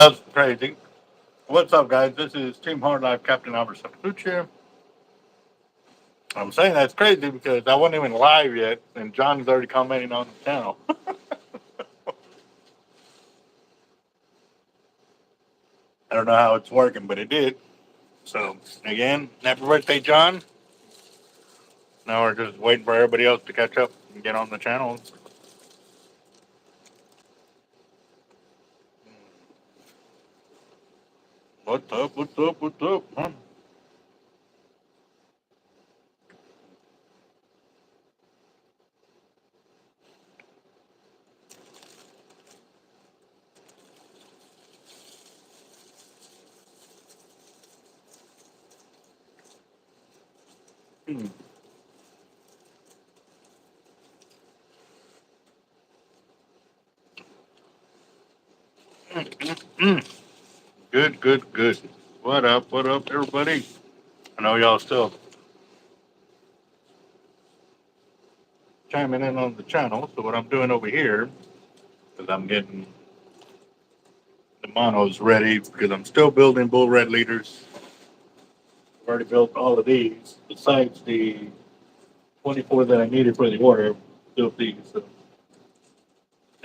That's crazy. What's up, guys? This is Team Hard Life Capt.Eric here. I'm saying that's crazy because I wasn't even live yet, and John's already commenting on the channel. I don't know how it's working, but it did. So, again, happy birthday, John. Now we're just waiting for everybody else to catch up and get on the channel. What's up? What's up? What's up? Huh? Hmm. Mm. Good, good, good. What up, everybody? I know y'all still chiming in on the channel. So what I'm doing over here is I'm getting the monos ready because I'm still building bull red leaders. I've already built all of these besides the 24 that I needed for the order. Built these. So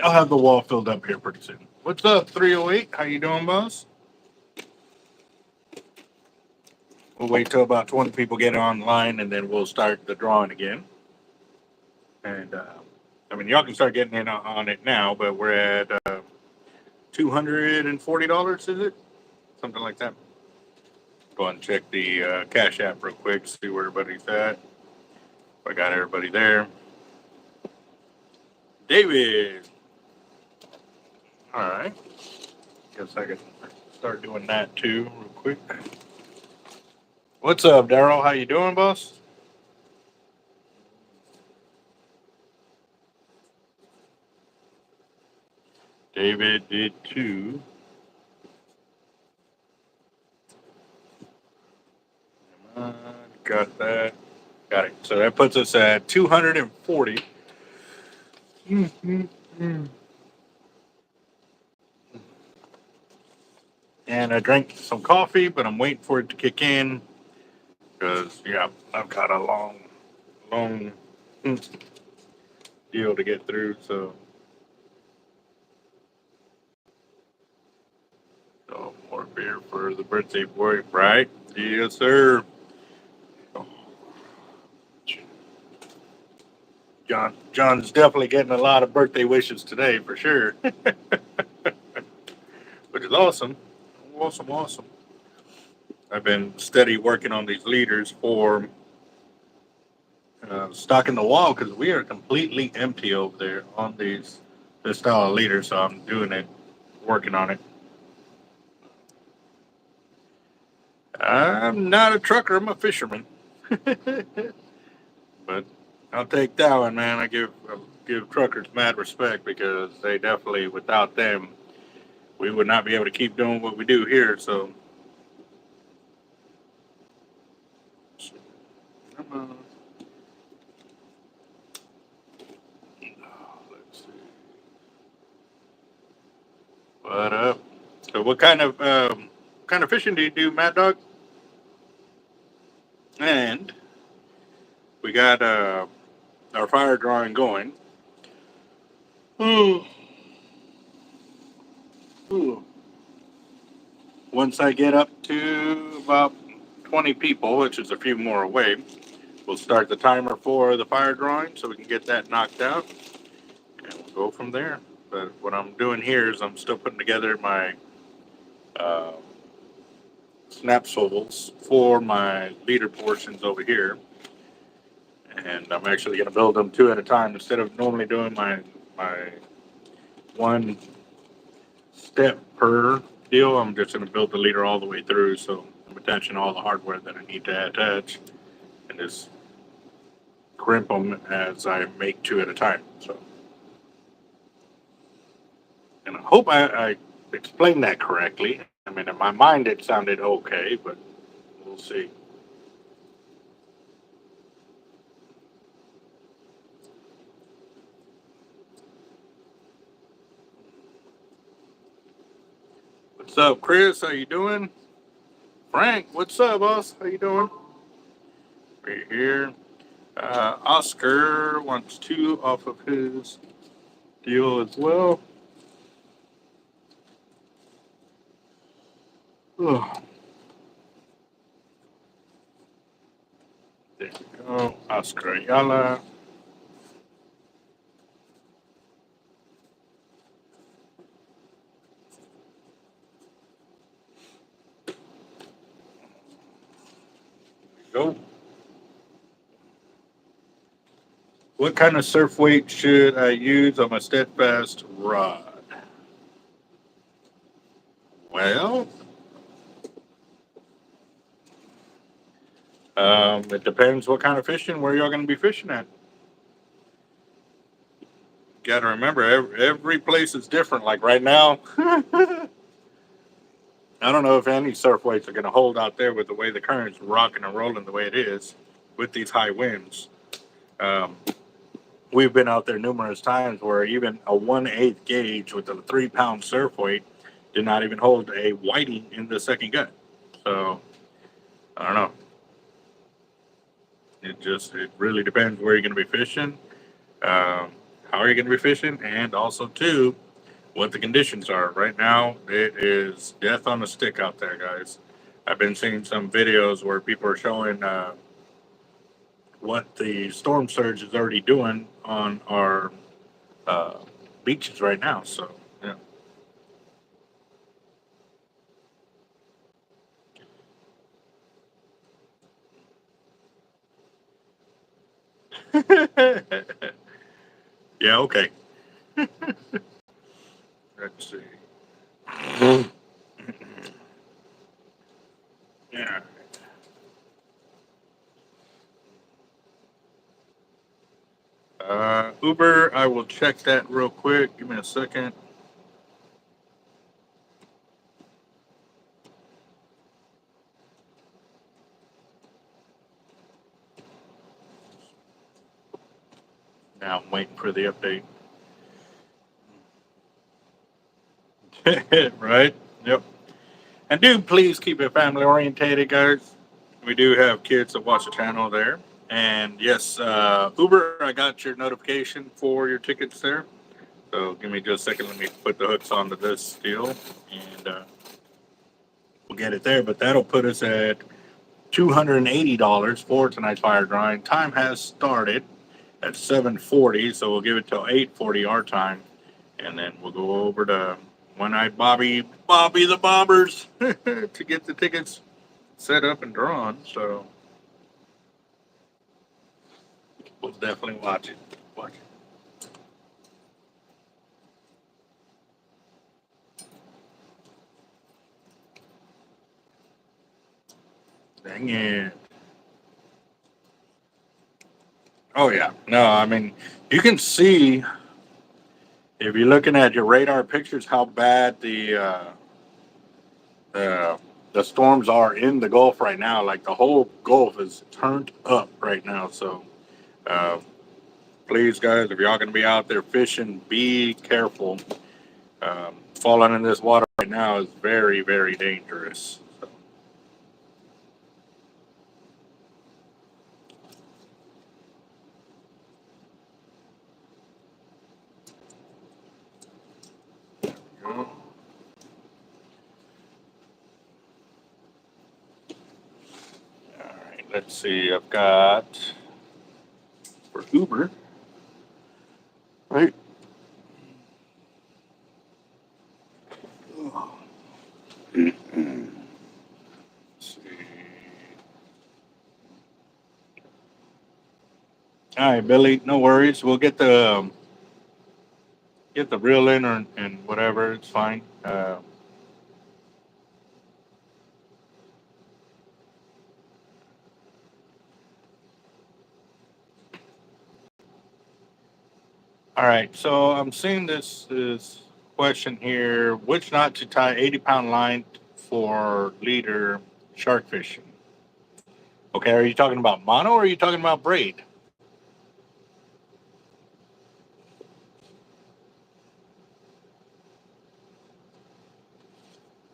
I'll have the wall filled up here pretty soon. What's up, 308? How you doing, boss? We'll wait till about 20 people get online and then we'll start the drawing again. And I mean, y'all can start getting in on it now, but we're at $240, is it? Something like that. Go ahead and check the Cash App real quick, see where everybody's at. I got everybody there. David. All right. Guess I could start doing that too, real quick. What's up, Daryl? How you doing, boss? David did too. Got that. Got it. So that puts us at 240. Mm-hmm. And I drank some coffee, but I'm waiting for it to kick in because, yeah, I've got a long deal to get through. So more beer for the birthday boy, right? Yes, sir. John's definitely getting a lot of birthday wishes today for sure, which is awesome. Awesome, awesome. I've been steady working on these leaders for stocking the wall because we are completely empty over there on this style of leader. So I'm doing it, working on it. I'm not a trucker. I'm a fisherman, but I'll take that one, man. I give truckers mad respect because they definitely, without them, we would not be able to keep doing what we do here. So, come on. Let's see. What up? So, what kind of fishing do you do, Mad Dog? And we got our fire drawing going. Ooh, ooh. Once I get up to about 20 people, which is a few more away, we'll start the timer for the fire drawing so we can get that knocked out, and we'll go from there. But what I'm doing here is I'm still putting together my uh, snap swivels for my leader portions over here, and I'm actually going to build them two at a time instead of normally doing my one step per deal. I'm just going to build the leader all the way through, so I'm attaching all the hardware that I need to attach, and just crimp them as I make two at a time. So, and I hope I explained that correctly. I mean, in my mind it sounded okay, but we'll see. What's What's up, Chris? How you doing? Frank, what's up, boss? How you doing? Right here. Oscar wants 2 off of his deal as well. Oh, there we go. Oscar Ayala. There we go. What kind of surf weight should I use on my steadfast rod? Well, it depends what kind of fishing, where y'all going to be fishing at. Got to remember, every place is different. Like right now, I don't know if any surf weights are going to hold out there with the way the current's rocking and rolling the way it is with these high winds. Um, we've been out there numerous times where even a 1/8 gauge with a 3-pound surf weight did not even hold a whiting in the second gut. So I don't know. It really depends where you're going to be fishing, how are you going to be fishing, and also too what the conditions are. Right now, it is death on a stick out there, guys. I've been seeing some videos where people are showing what the storm surge is already doing on our uh, beaches right now. So, yeah. Yeah, okay. Let's see. Yeah. Uber, I will check that real quick. Give me a second. Now I'm waiting for the update. Right? Yep. And do please keep it family orientated, guys. We do have kids that watch the channel there. And yes, Uber, I got your notification for your tickets there. So give me just a second. Let me put the hooks onto this deal and we'll get it there. But that'll put us at $280 for tonight's fire drawing. Time has started at 7:40, so we'll give it till 8:40 our time. And then we'll go over to One Eyed Bobby the Bobbers to get the tickets set up and drawn. So we'll definitely watch it. Watch it. Dang it. Oh, yeah. No, I mean, you can see if you're looking at your radar pictures how bad the the storms are in the Gulf right now. Like the whole Gulf is turned up right now. So uh, please, guys, if y'all going to be out there fishing, be careful. Falling in this water right now is very, very dangerous. So, all right, let's see. I've got for Uber, right? Let's see. All right, Billy. No worries. We'll get the reel in or and whatever. It's fine. All right. So I'm seeing this question here: which knot to tie 80-pound line for leader shark fishing? Okay. Are you talking about mono or are you talking about braid?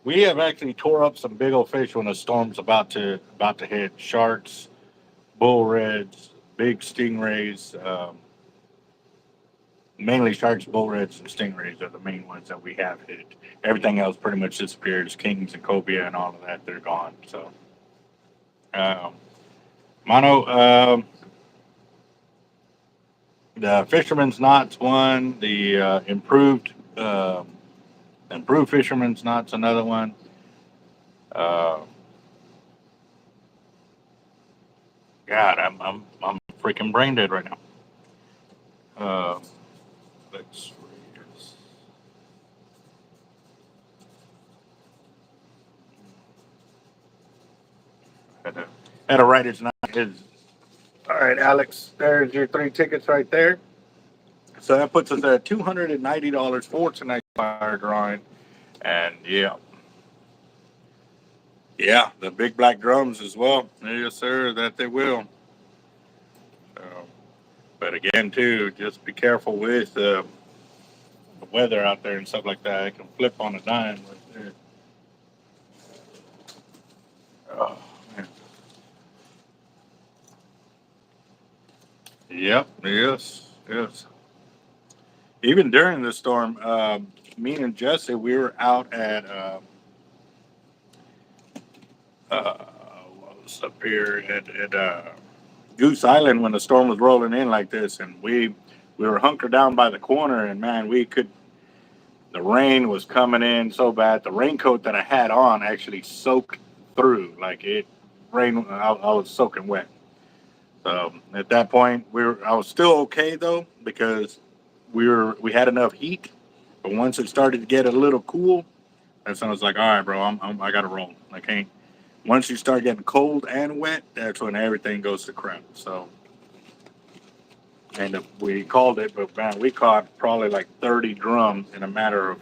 We have actually tore up some big old fish when a storm's about to hit. Sharks, bull reds, big stingrays. Mainly sharks, bull reds, and stingrays are the main ones that we have hit. Everything else pretty much disappears. Kings and cobia and all of that, they're gone. So, um, mono, the fisherman's knots one. The improved fisherman's knots another one. Uh, God, I'm freaking brain dead right now. Let's had to, had to write his. All right, Alex. There's your 3 tickets right there. So that puts us at $290 for tonight's fire drawing. And yeah, the big black drums as well. Yes, sir. That they will. So, but again, too, just be careful with the weather out there and stuff like that. It can flip on a dime right there. Oh, man. Yep. Yes. Yes. Even during the storm, me and Jesse, we were out at what was up here at Goose Island when the storm was rolling in like this, and we were hunkered down by the corner, and man, we could. The rain was coming in so bad. The raincoat that I had on actually soaked through, like it rain. I was soaking wet. So at that point, I was still okay though because we had enough heat. But once it started to get a little cool, that's when I was like, all right, bro, I got to roll. I can't. Once you start getting cold and wet, that's when everything goes to crap. So, and we called it, but man, we caught probably like 30 drums in a matter of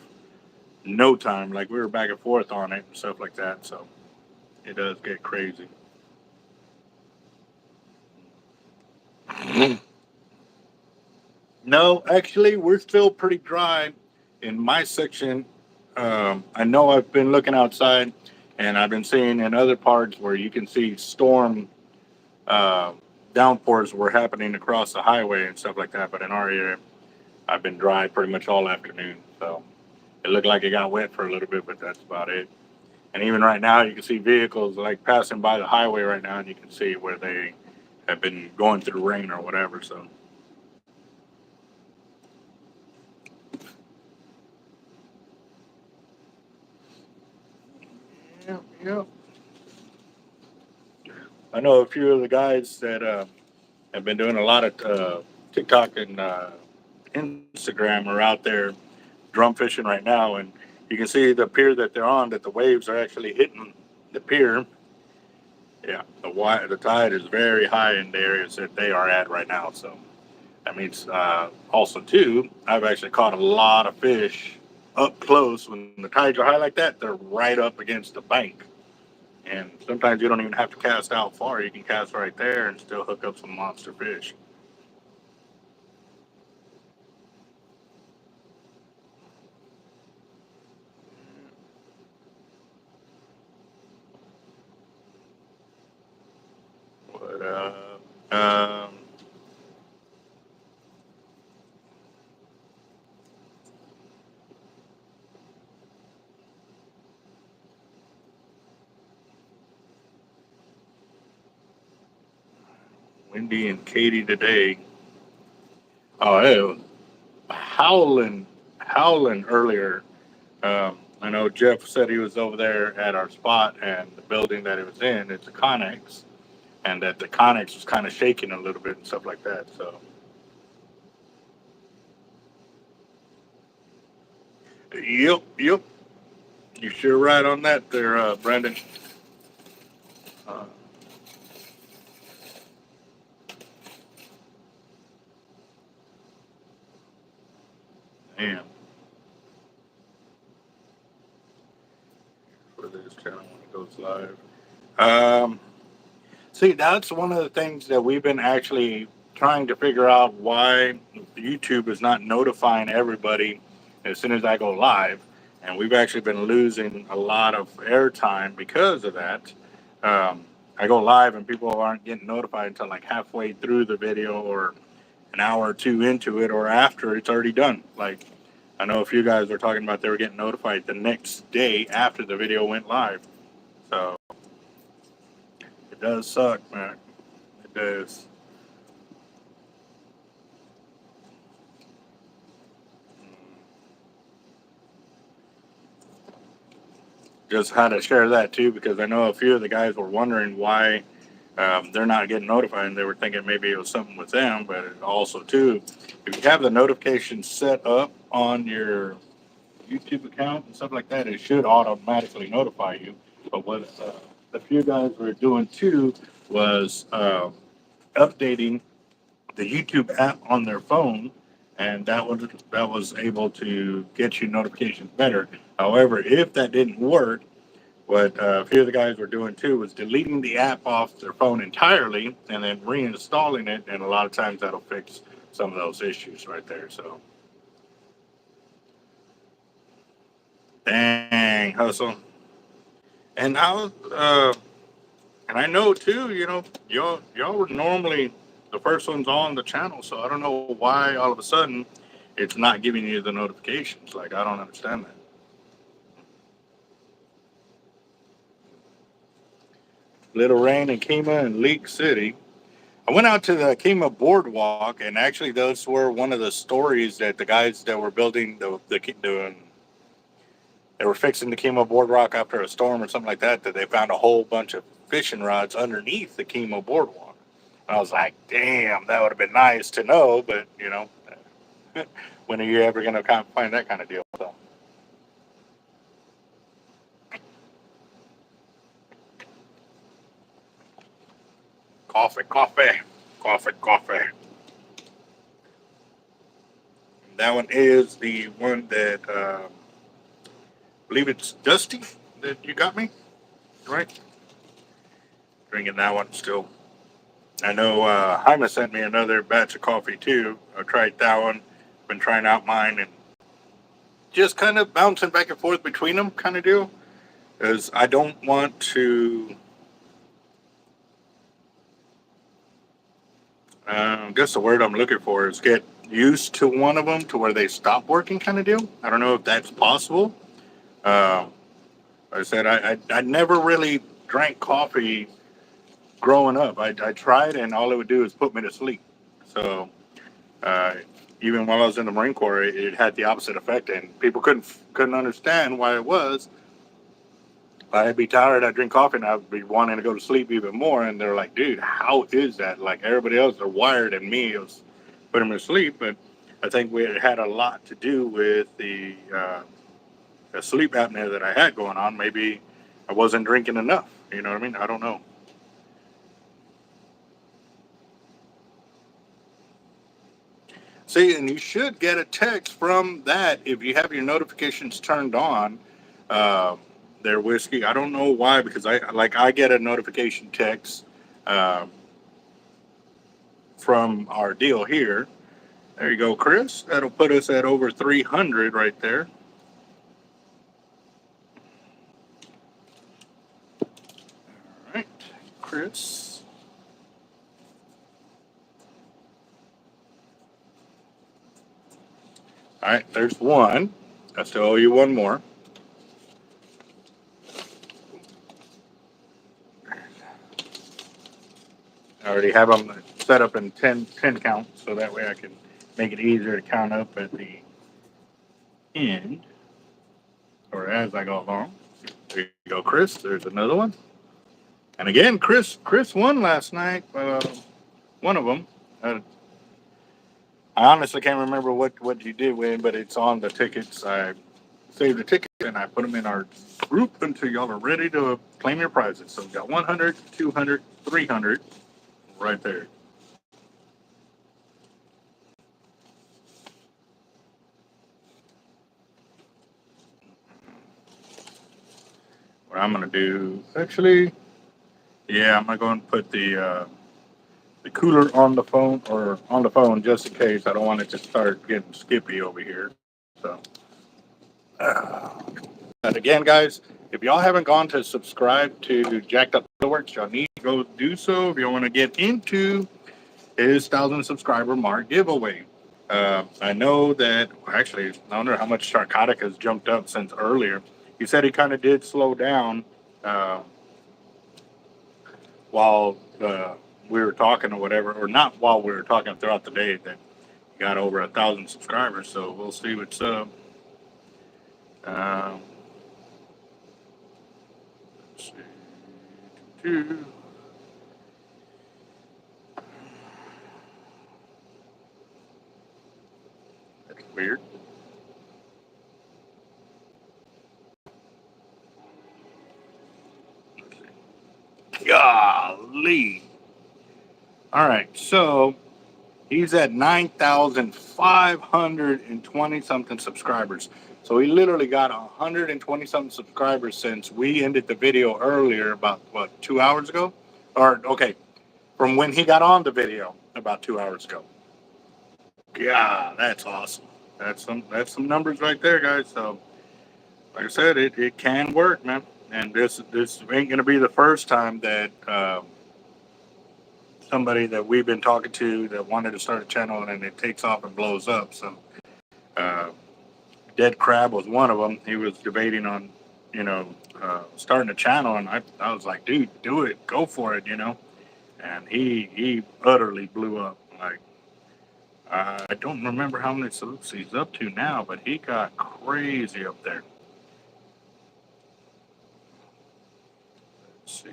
no time. Like we were back and forth on it and stuff like that. So it does get crazy. No, actually, we're still pretty dry in my section. I know I've been looking outside, and I've been seeing in other parts where you can see storm uh, downpours were happening across the highway and stuff like that. But in our area, I've been dry pretty much all afternoon. So it looked like it got wet for a little bit, but that's about it. And even right now, you can see vehicles like passing by the highway right now, and you can see where they have been going through rain or whatever. So. Yeah, yeah. I know a few of the guys that have been doing a lot of TikTok and Instagram are out there drum fishing right now, and you can see the pier that they're on. That the waves are actually hitting the pier. Yeah, the tide is very high in the areas that they are at right now. So that means also too, I've actually caught a lot of fish up close when the tides are high like that. They're right up against the bank. And sometimes you don't even have to cast out far. You can cast right there and still hook up some monster fish. But Wendy and Katie today. Oh, it was howling earlier. I know Jeff said he was over there at our spot, and the building that it was in, it's a Connex, and that the Connex was kind of shaking a little bit and stuff like that. So, yep. You're sure right on that there, Brandon. Uh, man, for this channel when it goes live. Um, See, that's one of the things that we've been actually trying to figure out why YouTube is not notifying everybody as soon as I go live. And we've actually been losing a lot of airtime because of that. I go live and people aren't getting notified until like halfway through the video or an hour or two into it or after it's already done. Like, I know a few guys were talking about they were getting notified the next day after the video went live. So it does suck, man. It does. Just had to share that too, because I know a few of the guys were wondering why they're not getting notified, and they were thinking maybe it was something with them. But also too, if you have the notifications set up on your YouTube account and stuff like that, it should automatically notify you. But what a few guys were doing too was updating the YouTube app on their phone, and that was able to get you notifications better. However, if that didn't work, what a few of the guys were doing too was deleting the app off their phone entirely and then reinstalling it, and a lot of times that'll fix some of those issues right there. So, dang hustle. And I know too, y'all were normally the first ones on the channel, so I don't know why all of a sudden it's not giving you the notifications. Like, I don't understand that. Little rain in Kima and Leak City. I went out to the Kima boardwalk, and actually those were one of the stories that the guys that were building they were fixing the Kima boardwalk after a storm or something like that, that they found a whole bunch of fishing rods underneath the Kima boardwalk. And I was like, damn, that would have been nice to know, but when are you ever going to find that kind of deal? So. Coffee, coffee, coffee, coffee. That one is the one that I believe it's Dusty that you got me, right? Drinking that one still. I know Jaime sent me another batch of coffee too. I tried that one. Been trying out mine and just kind of bouncing back and forth between them, kind of deal. Because I don't want to. I guess the word I'm looking for is get used to one of them to where they stop working, kind of deal. I don't know if that's possible. Like I said, I never really drank coffee growing up. I tried, and all it would do is put me to sleep. So uh, even while I was in the Marine Corps, it had the opposite effect, and people couldn't understand why it was. I'd be tired, I'd drink coffee, and I'd be wanting to go to sleep even more. And they're like, dude, how is that? Like, everybody else are wired, and me, it was putting me to sleep. But I think it had a lot to do with the sleep apnea that I had going on. Maybe I wasn't drinking enough. You know what I mean? I don't know. See, and you should get a text from that if you have your notifications turned on. Uh, their whiskey. I don't know why, because I get a notification text uh, from our deal here. There you go, Chris. That'll put us at over 300 right there. All right, Chris. All right, there's one. I still owe you one more. I already have them set up in 10 count, so that way I can make it easier to count up at the end, or as I go along. There you go, Chris. There's another one. And again, Chris won last night. One of them. I honestly can't remember what you did win, but it's on the tickets. I saved the ticket and I put them in our group until y'all are ready to claim your prizes. So we got 100, 200, 300 right there. What I'm gonna do, actually, yeah, I'm gonna go and put the cooler on the phone just in case. I don't want it to start getting skippy over here. So, And again, guys, if y'all haven't gone to subscribe to Jacked Up Leatherworks, y'all need to go do so if you want to get into his 1,000 subscriber mark giveaway. I know that, actually, I wonder how much Sharkotic has jumped up since earlier. He said he kind of did slow down while we were talking or whatever, or not while we were talking, throughout the day, that he got over 1,000 subscribers. So we'll see what's up. Let's see. That's weird. Golly. All right, so he's at 9,520 something subscribers. So he literally got 120 something subscribers since we ended the video earlier, about what, 2 hours ago? Or okay, from when he got on the video about 2 hours ago. Yeah, that's awesome. That's some numbers right there, guys. So like I said, it can work, man. And this ain't gonna be the first time that somebody that we've been talking to that wanted to start a channel and it takes off and blows up. So DEADCRAB was one of them. He was debating on, starting a channel, and I was like, dude, do it, go for it, And he utterly blew up. Like, I don't remember how many salutes he's up to now, but he got crazy up there. Let's see.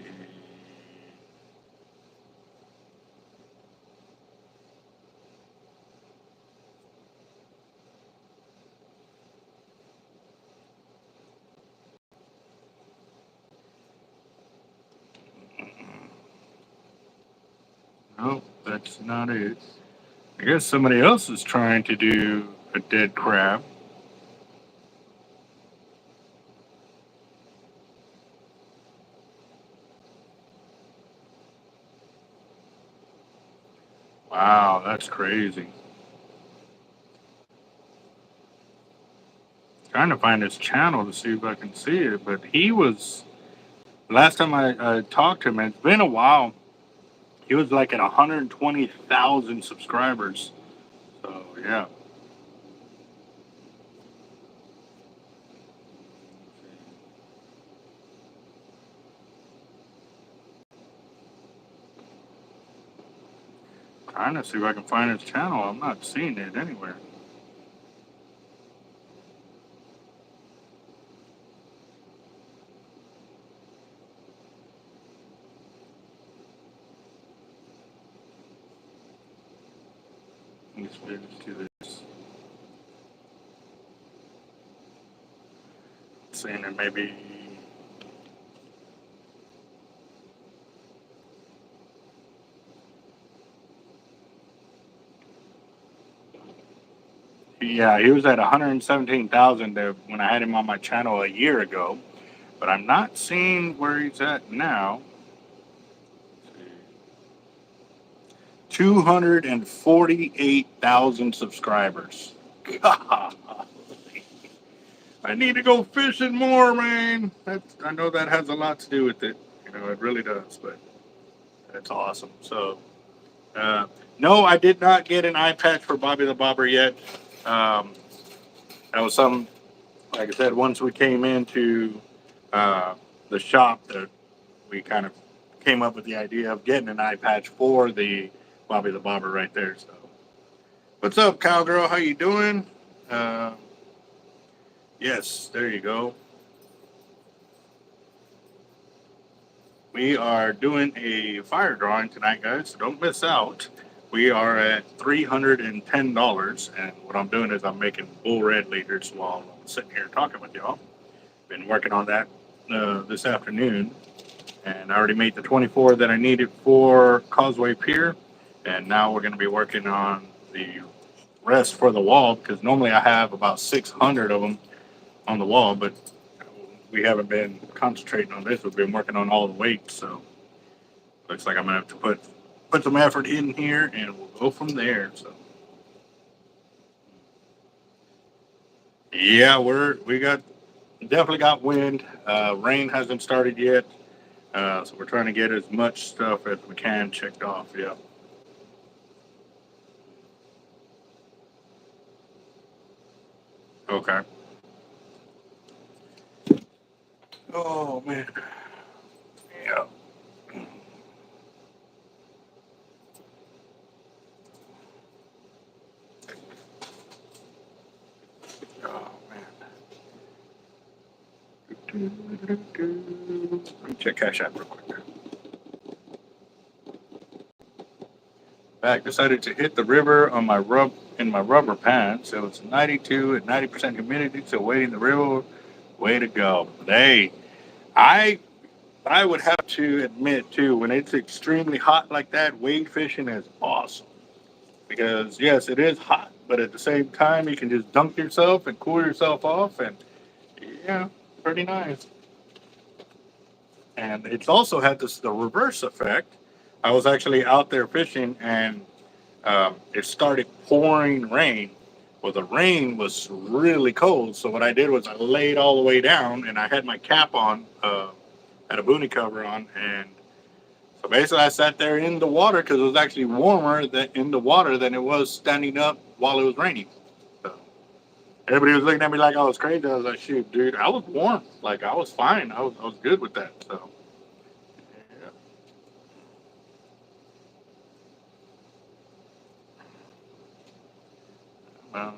No, that's not it. I guess somebody else is trying to do a dead crab. Wow, that's crazy. Trying to find his channel to see if I can see it, but he was, last time I talked to him, it's been a while. He was like at 120,000 subscribers. So yeah. Trying to see if I can find his channel. I'm not seeing it anywhere. Let's do this. Seeing it maybe. Yeah, he was at 117,000 when I had him on my channel a year ago, but I'm not seeing where he's at now. 248,000 subscribers. God, I need to go fishing more, man. I know that has a lot to do with it. It really does, but that's awesome. So, no, I did not get an eye patch for Bobby the Bobber yet. That was some, like I said, once we came into the shop, that we kind of came up with the idea of getting an eye patch for the Bobby the Bobber right there. So, what's up, cowgirl? How you doing? Yes, there you go. We are doing a fire drawing tonight, guys, so don't miss out. We are at $310, and what I'm doing is I'm making bull red leaders while I'm sitting here talking with y'all. Been working on that this afternoon, and I already made the 24 that I needed for Causeway Pier, and now we're going to be working on the rest for the wall, because normally I have about 600 of them on the wall, but we haven't been concentrating on this. We've been working on all the weights, so looks like I'm gonna have to put some effort in here, and we'll go from there. So yeah, we got definitely got wind. Rain hasn't started yet. So we're trying to get as much stuff as we can checked off. Yeah. Okay. Oh man. Yeah. Oh man. Let me check Cash App real quick. Back decided to hit the river on my rubber pants. So it's 92 and 90% humidity. So wading the river, way to go. Hey, I I would have to admit too, when it's extremely hot like that, wade fishing is awesome because yes, it is hot, but at the same time, you can just dunk yourself and cool yourself off, and yeah, pretty nice. And it's also had the reverse effect. I was actually out there fishing, and it started pouring rain. Well, the rain was really cold, so what I did was I laid all the way down, and I had my cap on, had a boonie cover on, and so basically I sat there in the water because it was actually warmer in the water than it was standing up while it was raining. So everybody was looking at me like I was crazy. I was like, shoot, dude, I was warm. Like I was fine. I was good with that. So yeah.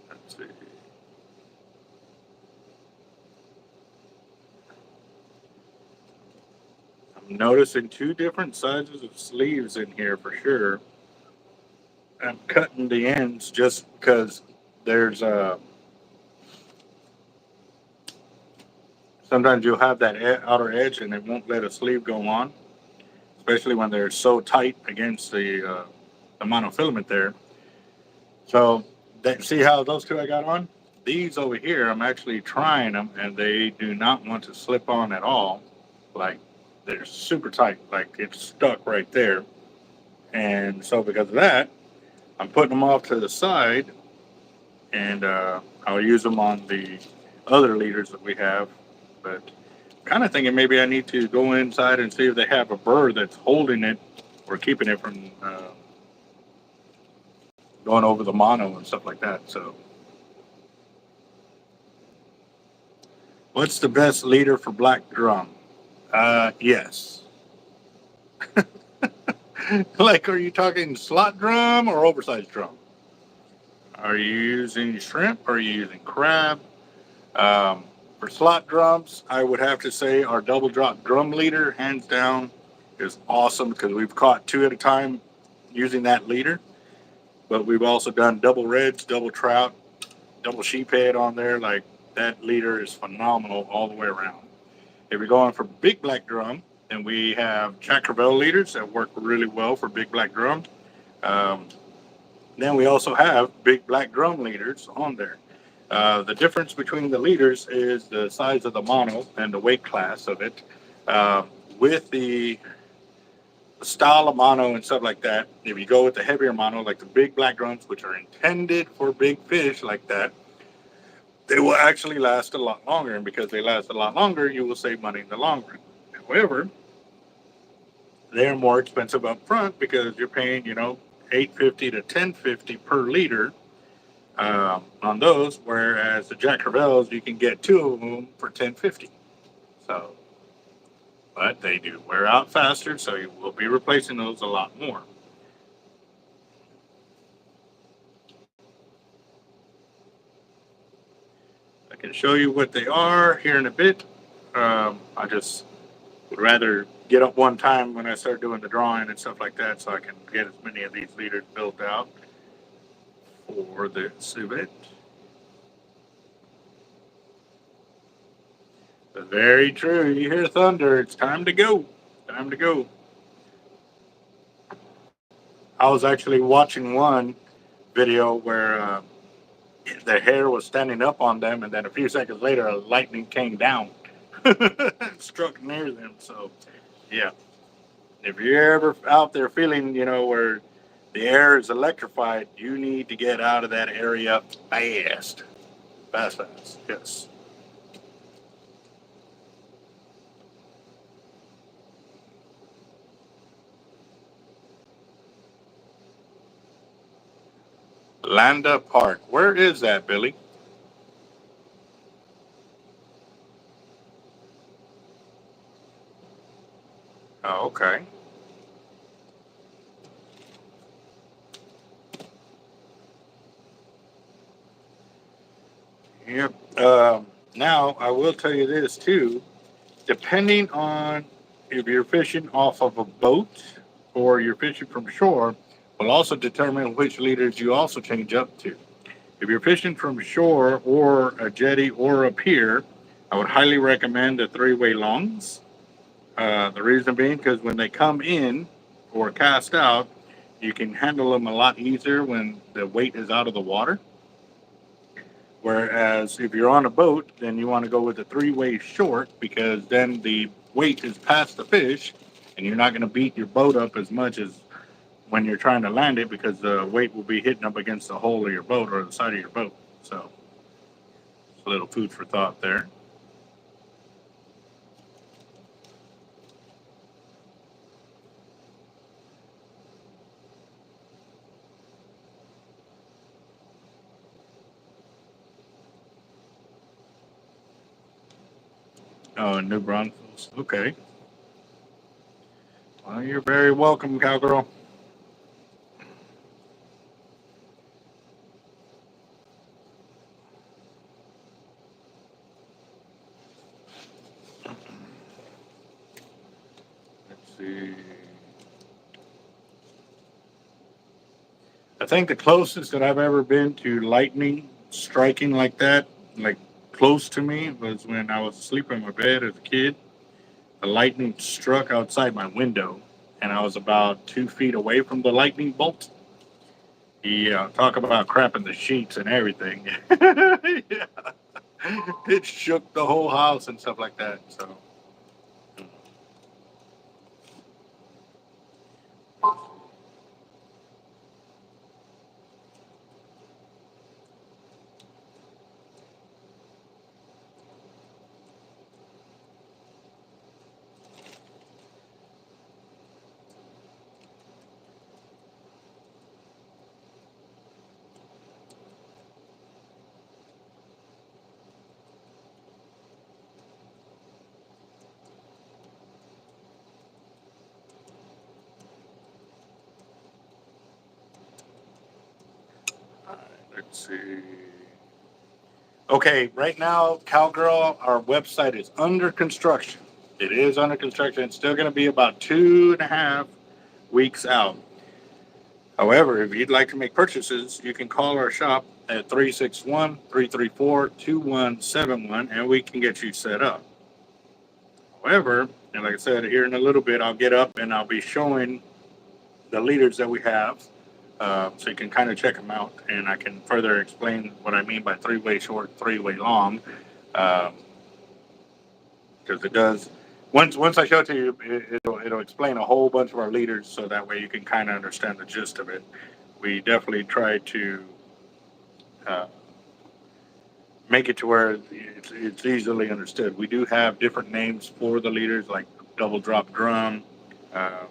Let's see. I'm noticing two different sizes of sleeves in here for sure. I'm cutting the ends just because there's sometimes you'll have that outer edge and it won't let a sleeve go on, especially when they're so tight against the monofilament there. So see how those two I got on? These over here, I'm actually trying them, and they do not want to slip on at all. Like they're super tight, like it's stuck right there. And so because of that, I'm putting them off to the side, and I'll use them on the other leaders that we have. But kind of thinking maybe I need to go inside and see if they have a burr that's holding it or keeping it from going over the mono and stuff like that. So, what's the best leader for black drum? Yes. Like, are you talking slot drum or oversized drum? Are you using shrimp or are you using crab? Um, for slot drums, I would have to say our double drop drum leader, hands down, is awesome because we've caught two at a time using that leader. But we've also done double reds, double trout, double sheephead on there. Like that leader is phenomenal all the way around. If you're going for big black drum, then we have Jack Crevalle leaders that work really well for big black drum. Um, then we also have big black drum leaders on there. The difference between the leaders is the size of the mono and the weight class of it. Uh, with the style of mono and stuff like that, if you go with the heavier mono, like the big black drums, which are intended for big fish like that, they will actually last a lot longer. And because they last a lot longer, you will save money in the long run. However, they're more expensive up front because you're paying, 850 to 1050 per liter on those, whereas the Jack Crevalles you can get two of them for 1050. So, but they do wear out faster, so you will be replacing those a lot more. I can show you what they are here in a bit. I just would rather get up one time when I start doing the drawing and stuff like that, so I can get as many of these leaders built out for this event. But very true. You hear thunder. It's time to go. Time to go. I was actually watching one video where the hair was standing up on them, and then a few seconds later, a lightning came down and struck near them. So, yeah. If you're ever out there feeling, where the air is electrified, you need to get out of that area fast. Fast, fast. Yes. Landa Park. Where is that, Billy? Oh, okay. Yep. Now, I will tell you this too. Depending on if you're fishing off of a boat or you're fishing from shore, will also determine which leaders you also change up to. If you're fishing from shore or a jetty or a pier, I would highly recommend the three-way longs. The reason being because when they come in or cast out, you can handle them a lot easier when the weight is out of the water. Whereas if you're on a boat, then you want to go with the three-way short because then the weight is past the fish and you're not going to beat your boat up as much as when you're trying to land it because the weight will be hitting up against the hull of your boat or the side of your boat. So, it's a little food for thought there. Oh, New Braunfels. Okay. Well, you're very welcome, cowgirl. Let's see. I think the closest that I've ever been to lightning striking like that, like close to me, was when I was asleep in my bed as a kid. The lightning struck outside my window, and I was about 2 feet away from the lightning bolt. Yeah, talk about crapping the sheets and everything. Yeah, it shook the whole house and stuff like that. So, let's see. Okay, right now, Cowgirl, our website is under construction. It is under construction. It's still going to be about 2.5 weeks out. However, if you'd like to make purchases, you can call our shop at 361-334-2171 and we can get you set up. However, and like I said, here in a little bit, I'll get up and I'll be showing the leaders that we have so you can kind of check them out and I can further explain what I mean by three-way short, three-way long. Because it does, once I show it to you, it'll explain a whole bunch of our leaders so that way you can kind of understand the gist of it. We definitely try to uh, make it to where it's easily understood. We do have different names for the leaders, like double drop drum, uh,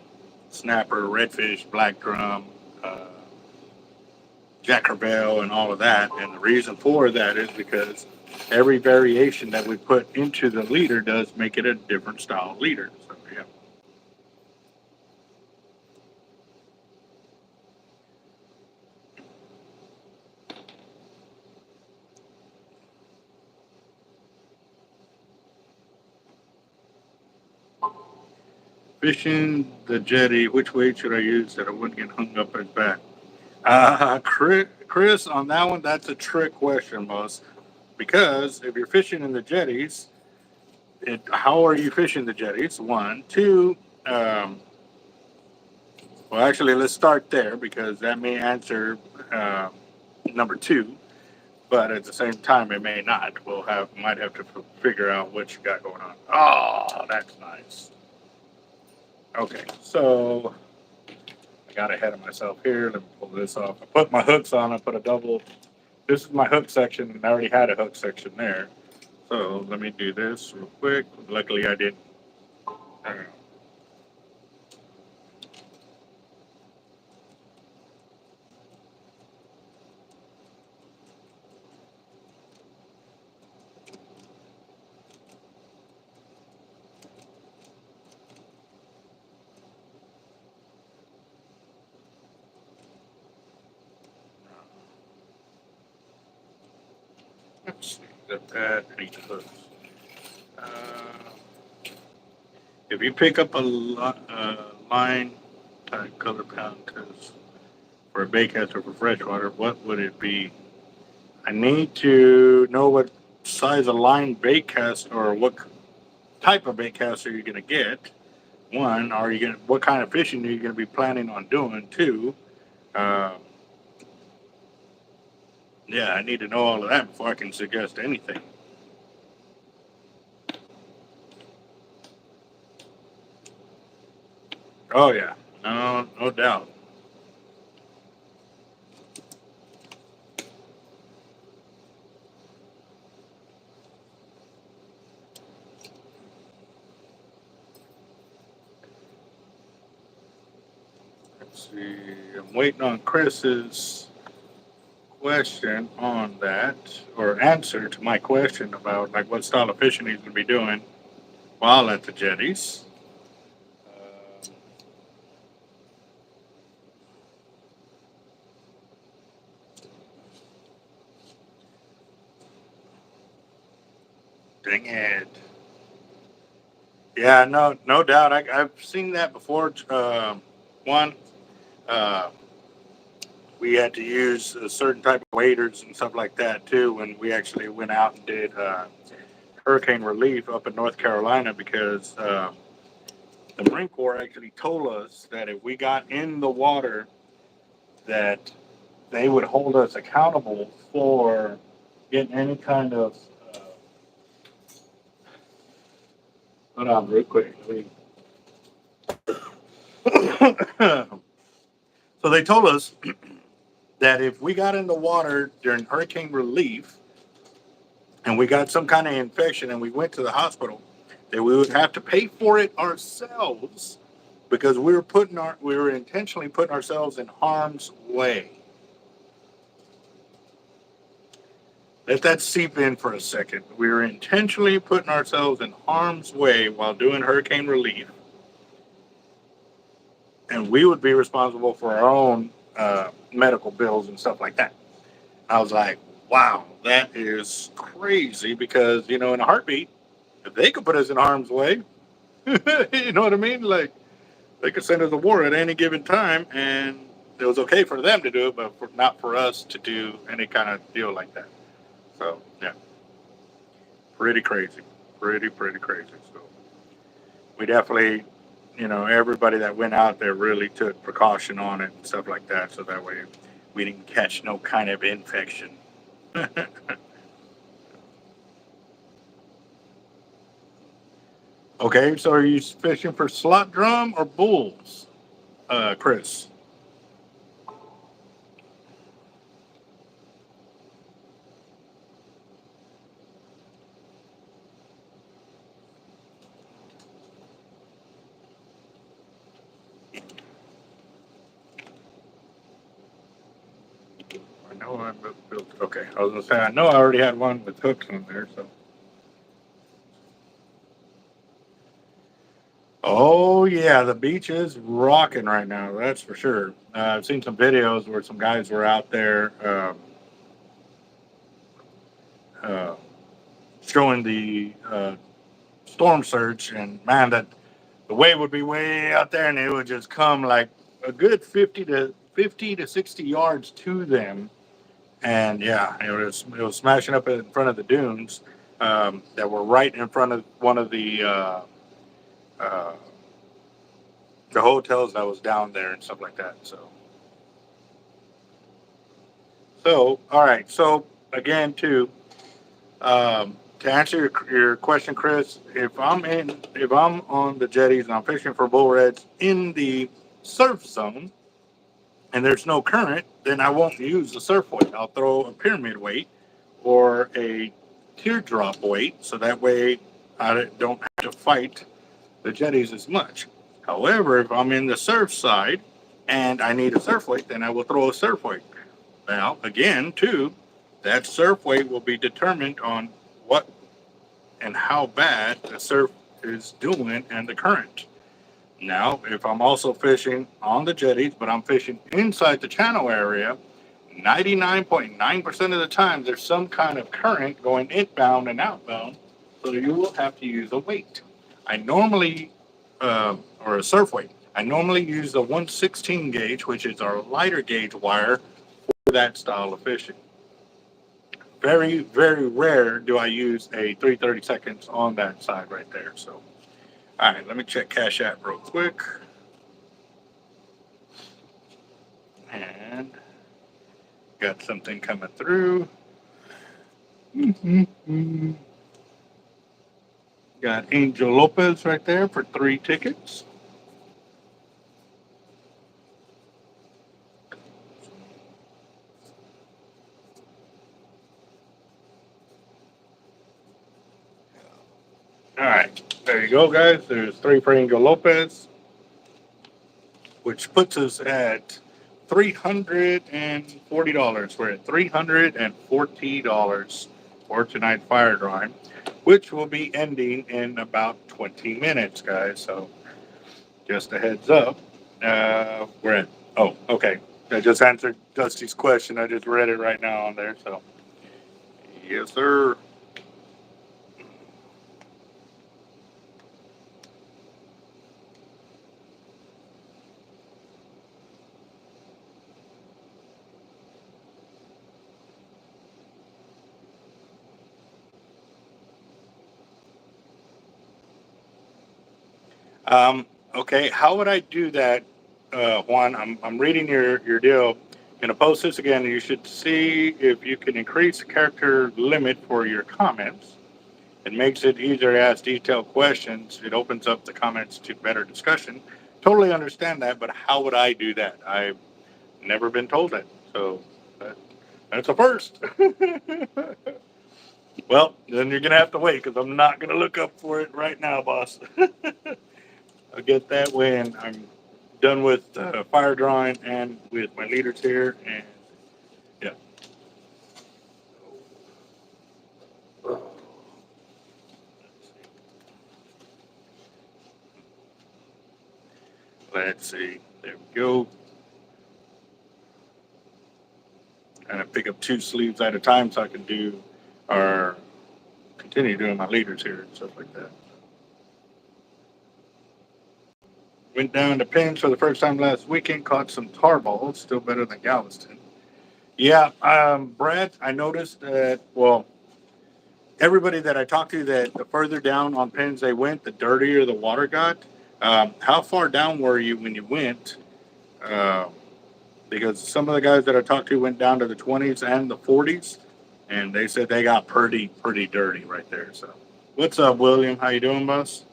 snapper, redfish, black drum, uh, jack crevalle, and all of that. And the reason for that is because every variation that we put into the leader does make it a different style leader. So, yeah. Fishing the jetty, which weight should I use that I wouldn't get hung up at back? Chris, on that one, that's a trick question, boss. Because if you're fishing in the jetties, how are you fishing the jetties? One, two. Um, well, actually, let's start there because that may answer number two, but at the same time, it may not. Might have to figure out what you got going on. Oh, that's nice. Okay, so I got ahead of myself here. Let me pull this off. I put my hooks on. I put a double. This is my hook section, and I already had a hook section there. So let me do this real quick. Luckily, I didn't. Let's see. That needs hooks. Uh, if you pick up a line type color pound test for a bait caster for freshwater, what would it be? I need to know what size of line bait cast or what type of bait caster you're going to get. One, are you going to, what kind of fishing are you going to be planning on doing? Two, uh, yeah, I need to know all of that before I can suggest anything. Oh yeah, no doubt. Let's see. I'm waiting on Chris's question on that, or answer to my question about like what style of fishing he's going to be doing while at the jetties. Dang it. Yeah, no doubt. I've seen that before. One, uh, we had to use a certain type of waders and stuff like that too when we actually went out and did hurricane relief up in North Carolina because the Marine Corps actually told us that if we got in the water, that they would hold us accountable for getting any kind of. Hold on, real quick. So they told us that if we got in the water during hurricane relief and we got some kind of infection and we went to the hospital, that we would have to pay for it ourselves because we were intentionally putting ourselves in harm's way. Let that seep in for a second. We were intentionally putting ourselves in harm's way while doing hurricane relief, and we would be responsible for our own medical bills and stuff like that. I was like, wow, that is crazy because, you know, in a heartbeat, if they could put us in harm's way, you know what I mean? Like, they could send us to war at any given time, and it was okay for them to do it, but not for us to do any kind of deal like that. So, yeah, pretty crazy. Pretty crazy. So, we definitely, you know, everybody that went out there really took precaution on it and stuff like that. So that way we didn't catch no kind of infection. Okay, so are you fishing for slot drum or bulls, Chris? I know I built. Okay, I was gonna say I know I already had one with hooks on there. So. Oh yeah, the beach is rocking right now. That's for sure. I've seen some videos where some guys were out there uh, showing the storm surge, and man, that the wave would be way out there, and it would just come like a good 50 to 60 yards to them. And yeah, it was smashing up in front of the dunes that were right in front of one of uh, the hotels that was down there and stuff like that. So all right. So again, too, um, to answer your question, Chris, if I'm on the jetties and I'm fishing for bull reds in the surf zone and there's no current, then I won't use the surf weight. I'll throw a pyramid weight or a teardrop weight, so that way I don't have to fight the jetties as much. However, if I'm in the surf side and I need a surf weight, then I will throw a surf weight. Now, again, too, that surf weight will be determined on what and how bad the surf is doing and the current. Now, if I'm also fishing on the jetties, but I'm fishing inside the channel area, 99.9% of the time there's some kind of current going inbound and outbound, so you will have to use a weight. I normally, or a surf weight, I normally use the 116 gauge, which is our lighter gauge wire for that style of fishing. Very, very rare do I use a 3/32 on that side right there. So, all right, let me check Cash App real quick. And got something coming through. Got Angel Lopez right there for 3 tickets. All right, there you go, guys. There's 3 for Angel Lopez, which puts us at $340. We're at $340 for tonight's fire drawing, which will be ending in about 20 minutes, guys. So just a heads up. We're at, oh, okay. I just answered Dusty's question. I just read it right now on there. So, yes, sir. Okay, how would I do that, Juan? I'm reading your deal. Gonna post this again. You should see if you can increase the character limit for your comments. It makes it easier to ask detailed questions. It opens up the comments to better discussion. Totally understand that, but how would I do that? I've never been told that, so that's a first. Well, then you're gonna have to wait because I'm not gonna look up for it right now, boss. I'll get that when I'm done with fire drawing and with my leaders here. And yeah. Let's see. There we go. And I pick up 2 sleeves at a time so I can do or continue doing my leaders here and stuff like that. Went down to pins for the first time last weekend, caught some tar balls, still better than Galveston. Yeah, Brad, I noticed that, well, everybody that I talked to, that the further down on pins they went, the dirtier the water got. How far down were you when you went? Because some of the guys that I talked to went down to the 20s and the 40s, and they said they got pretty dirty right there. So, what's up, William? How you doing, boss?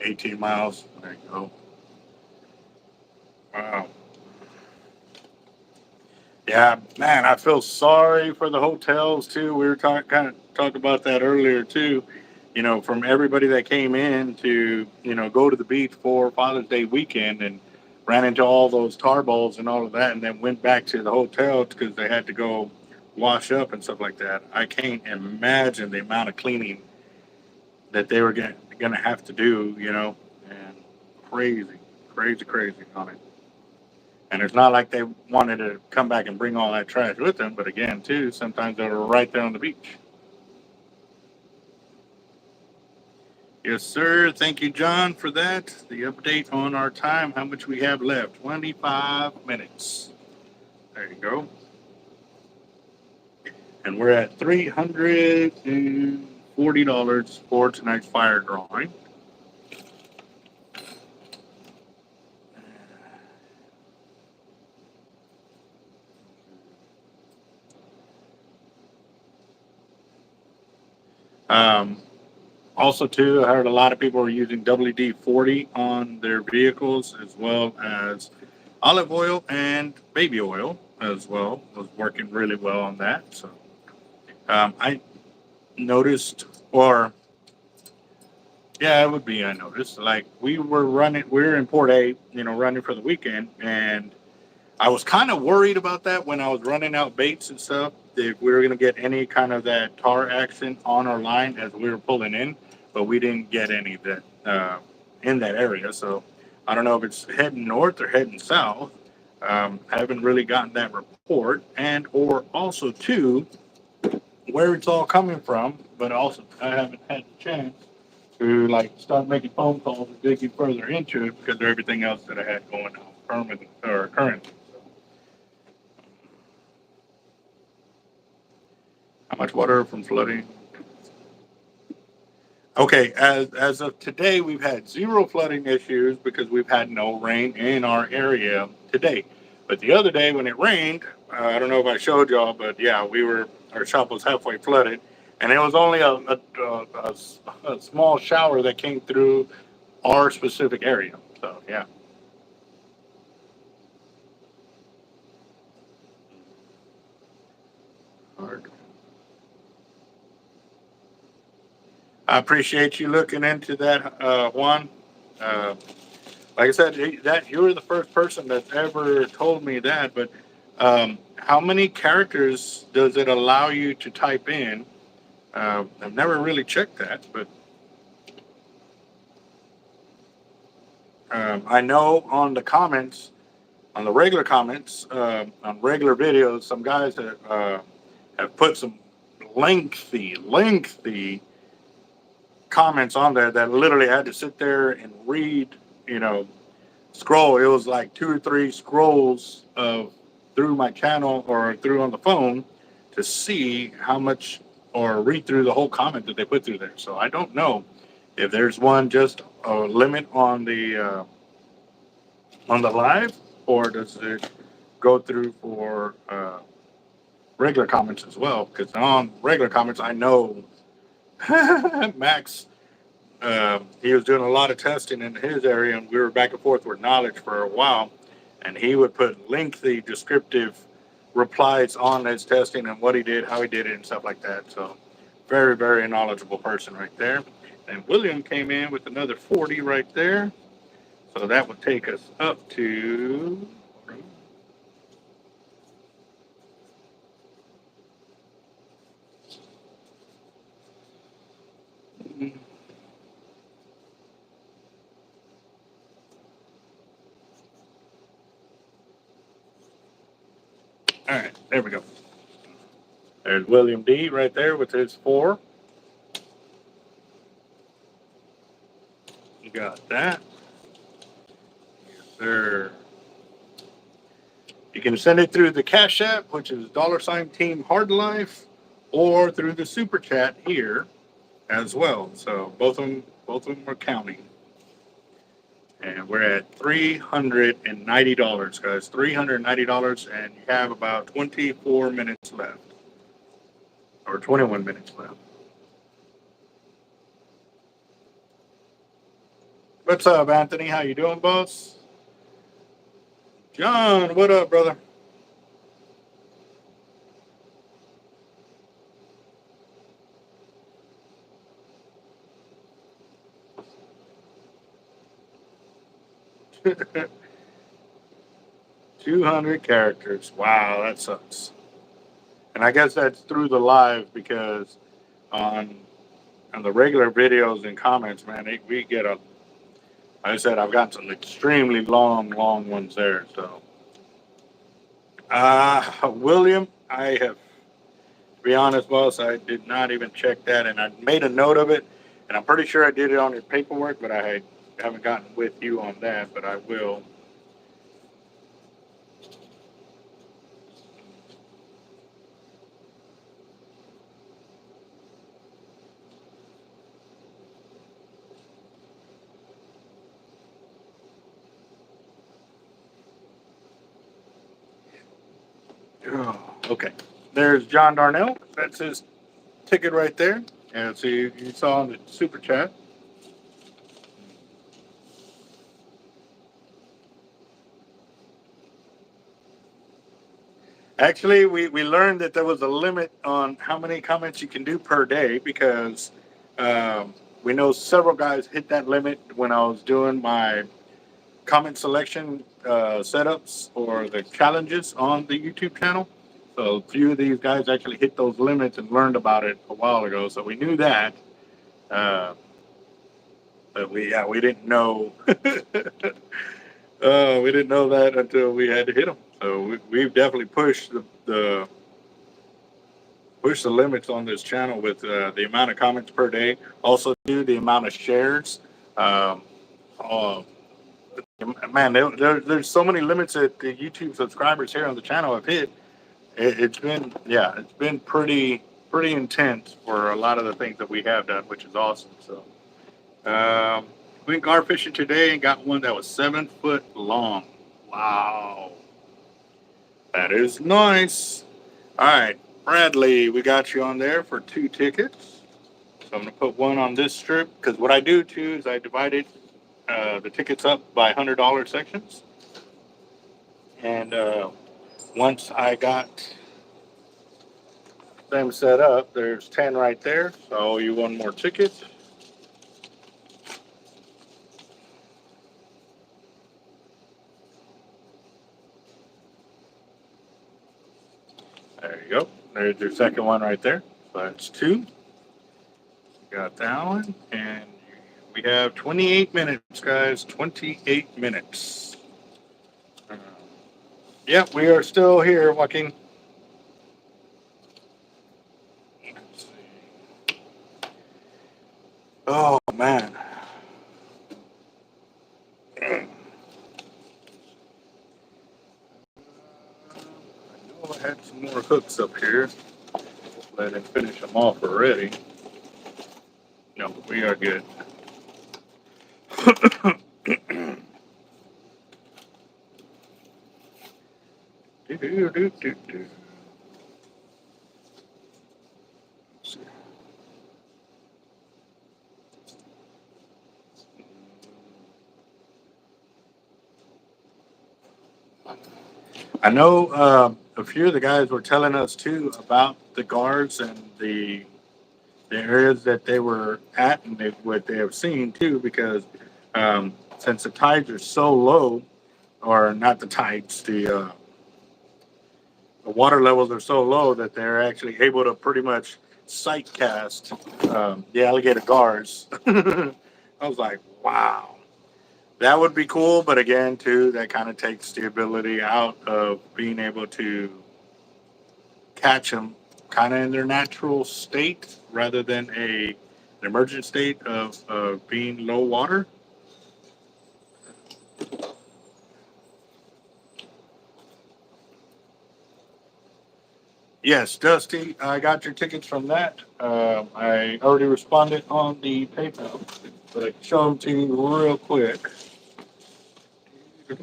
18 miles. There you go. Wow. Yeah, man, I feel sorry for the hotels too. We were kind of talked about that earlier too. You know, from everybody that came in to, go to the beach for Father's Day weekend and ran into all those tar balls and all of that, and then went back to the hotel because they had to go wash up and stuff like that. I can't imagine the amount of cleaning that they were gonna have to do, and crazy on it. And it's not like they wanted to come back and bring all that trash with them, but again, too, sometimes they're right there on the beach. Yes, sir. Thank you, John, for that. The update on our time, how much we have left. 25 minutes. There you go. And we're at $340 for tonight's fire drawing. Also, too, I heard a lot of people were using WD-40 on their vehicles, as well as olive oil and baby oil as well. Was working really well on that. So I noticed, or yeah, it would be I noticed. Like we were in Port A, running for the weekend, and I was kind of worried about that when I was running out baits and stuff. If we were going to get any kind of that tar action on our line as we were pulling in, but we didn't get any of that in that area. So I don't know if it's heading north or heading south. I haven't really gotten that report, and or also too where it's all coming from. But also I haven't had the chance to like start making phone calls and digging further into it because of everything else that I had going on currently. How much water from flooding? Okay, as of today, we've had zero flooding issues because we've had no rain in our area today. But the other day when it rained, I don't know if I showed y'all, but yeah, our shop was halfway flooded, and it was only a small shower that came through our specific area. So yeah. Hard. I appreciate you looking into that, Juan. Uh, like I said, that you were the first person that ever told me that. But how many characters does it allow you to type in? I've never really checked that, but I know on the comments, on the regular comments, on regular videos, some guys have put some lengthy comments on there that literally had to sit there and read, you know, scroll. It was like 2 or 3 scrolls of through my channel or through on the phone to see how much or read through the whole comment that they put through there. So I don't know if there's one just a limit on the live, or does it go through for regular comments as well? Because on regular comments, I know Max, he was doing a lot of testing in his area, and we were back and forth with knowledge for a while. And he would put lengthy, descriptive replies on his testing and what he did, how he did it, and stuff like that. So, very, very knowledgeable person right there. And William came in with another 40 right there. So that would take us up to. All right, there we go. There's William D right there with his 4. You got that. Yes, sir. You can send it through the Cash App, which is $Team Hard Life, or through the Super Chat here as well. So both of them are counting. And we're at $390, guys. $390, and you have about 24 minutes left, or 21 minutes left. What's up, Anthony? How you doing, boss? John, what up, brother? $200 characters. Wow, that sucks. And I guess that's through the live because on the regular videos and comments, man, we get a. Like I said, I've got some extremely long ones there. So, William, I have. To be honest, boss, I did not even check that, and I made a note of it, and I'm pretty sure I did it on your paperwork, but I haven't gotten with you on that, but I will. Oh, okay. There's John Darnell. That's his ticket right there. And so you saw in the super chat. Actually, we learned that there was a limit on how many comments you can do per day because we know several guys hit that limit when I was doing my comment selection setups or the challenges on the YouTube channel. So a few of these guys actually hit those limits and learned about it a while ago. So we knew that. But we didn't know. We didn't know that until we had to hit them. So we've definitely pushed push the limits on this channel with the amount of comments per day. Also, do the amount of shares. Um, uh, man, there's so many limits that the YouTube subscribers here on the channel have hit. It's been pretty intense for a lot of the things that we have done, which is awesome. So went gar fishing today and got one that was 7 foot long. Wow, that is nice. All right, Bradley, we got you on there for 2 tickets. So I'm gonna put one on this strip because what I do too is I divided the tickets up by $100 sections, and once I got them set up, there's 10 right there. So I owe you one more ticket. There you go. There's your second one right there. So that's 2. Got that one, and we have 28 minutes, guys. 28 minutes. Yep, we are still here, Joaquin. Let's see. Oh man. I know I had some more hooks up here. Let him finish them off already. No, we are good. do, do, do, do, do. I know a few of the guys were telling us too about the guards and the areas that they were at and what they have seen too, because since the tides are so low, or not the tides, the water levels are so low that they're actually able to pretty much sight cast the alligator guards. I was like, wow. That would be cool, but again, too, that kind of takes the ability out of being able to catch them kind of in their natural state rather than an emergent state of being low water. Yes, Dusty, I got your tickets from that. I already responded on the PayPal, but I can show them to you real quick. All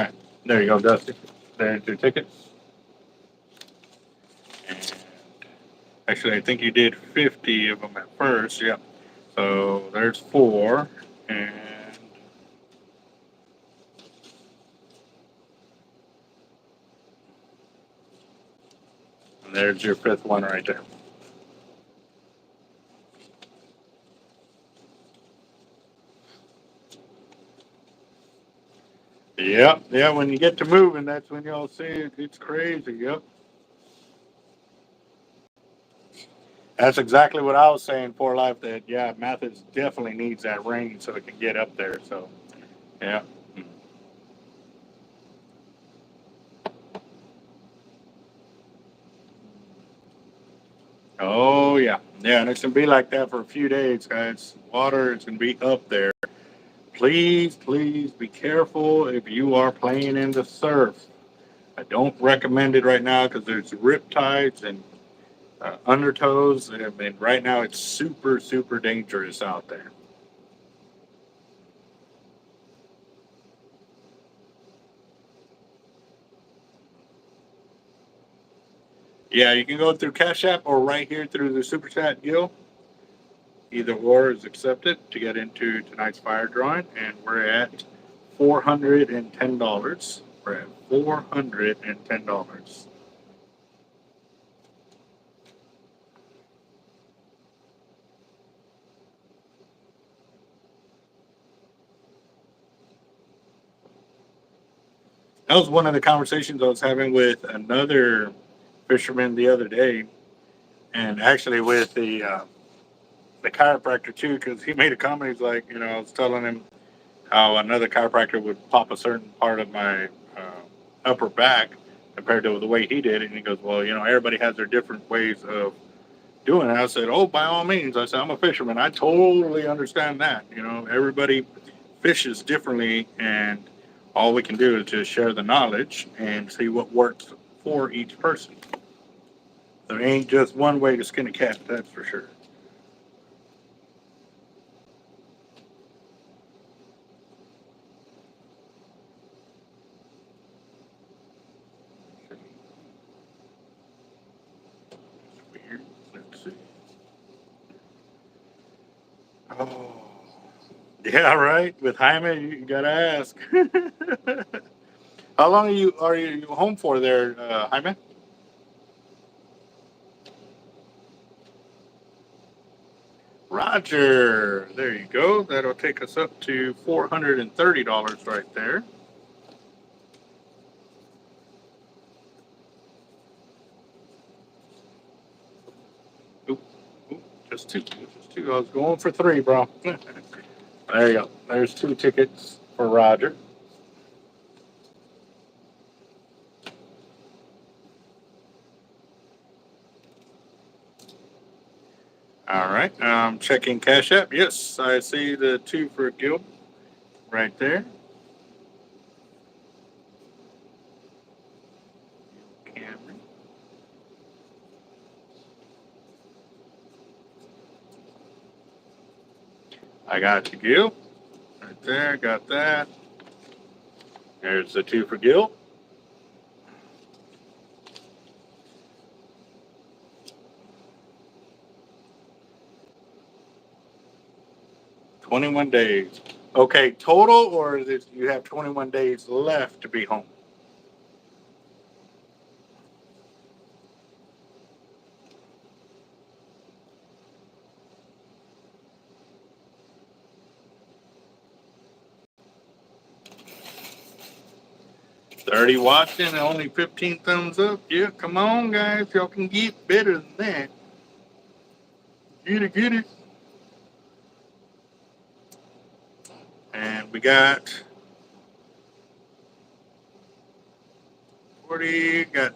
right, there you go, Dusty. There's your tickets. And actually, I think you did 50 of them at first. Yep. So there's 4, and there's your 5th one right there. Yep, yeah. When you get to moving, that's when y'all see it. It's crazy. Yep. That's exactly what I was saying for life. That yeah, Mathis definitely needs that rain so it can get up there. So yeah. Oh yeah, yeah, and it's gonna be like that for a few days, guys. Water is gonna be up there. Please, please be careful if you are playing in the surf. I don't recommend it right now because there's rip tides and undertows, and right now it's super, super dangerous out there. Yeah, you can go through Cash App or right here through the Super Chat Guild. Either or is accepted to get into tonight's fire drawing, and we're at $410. We're at $410. That was one of the conversations I was having with another fisherman the other day, and actually with the chiropractor too, because he made a comment. He's like, I was telling him how another chiropractor would pop a certain part of my upper back compared to the way he did it, and he goes, "Well, everybody has their different ways of doing it." I said, "Oh, by all means." I said, "I'm a fisherman. I totally understand that. Everybody fishes differently, and all we can do is just share the knowledge and see what works for each person. There ain't just one way to skin a cat, that's for sure." Weird. Let's see. Oh, yeah, right. With Jaime, you gotta ask. How long are you home for there, Jaime? Roger. There you go. That'll take us up to $430 right there. Oop, oop, just two. Just two. I was going for three, bro. There you go. There's 2 tickets for Roger. All right. Checking Cash App. Yes, I see the 2 for Gil right there. Cameron. I got you, Gil. Right there. Got that. There's the 2 for Gil. $21 days. Okay, total, or is it you have 21 days left to be home? $30 watching and only 15 thumbs up. Yeah, come on, guys. Y'all can get better than that. Get it, get it. And we got 40, got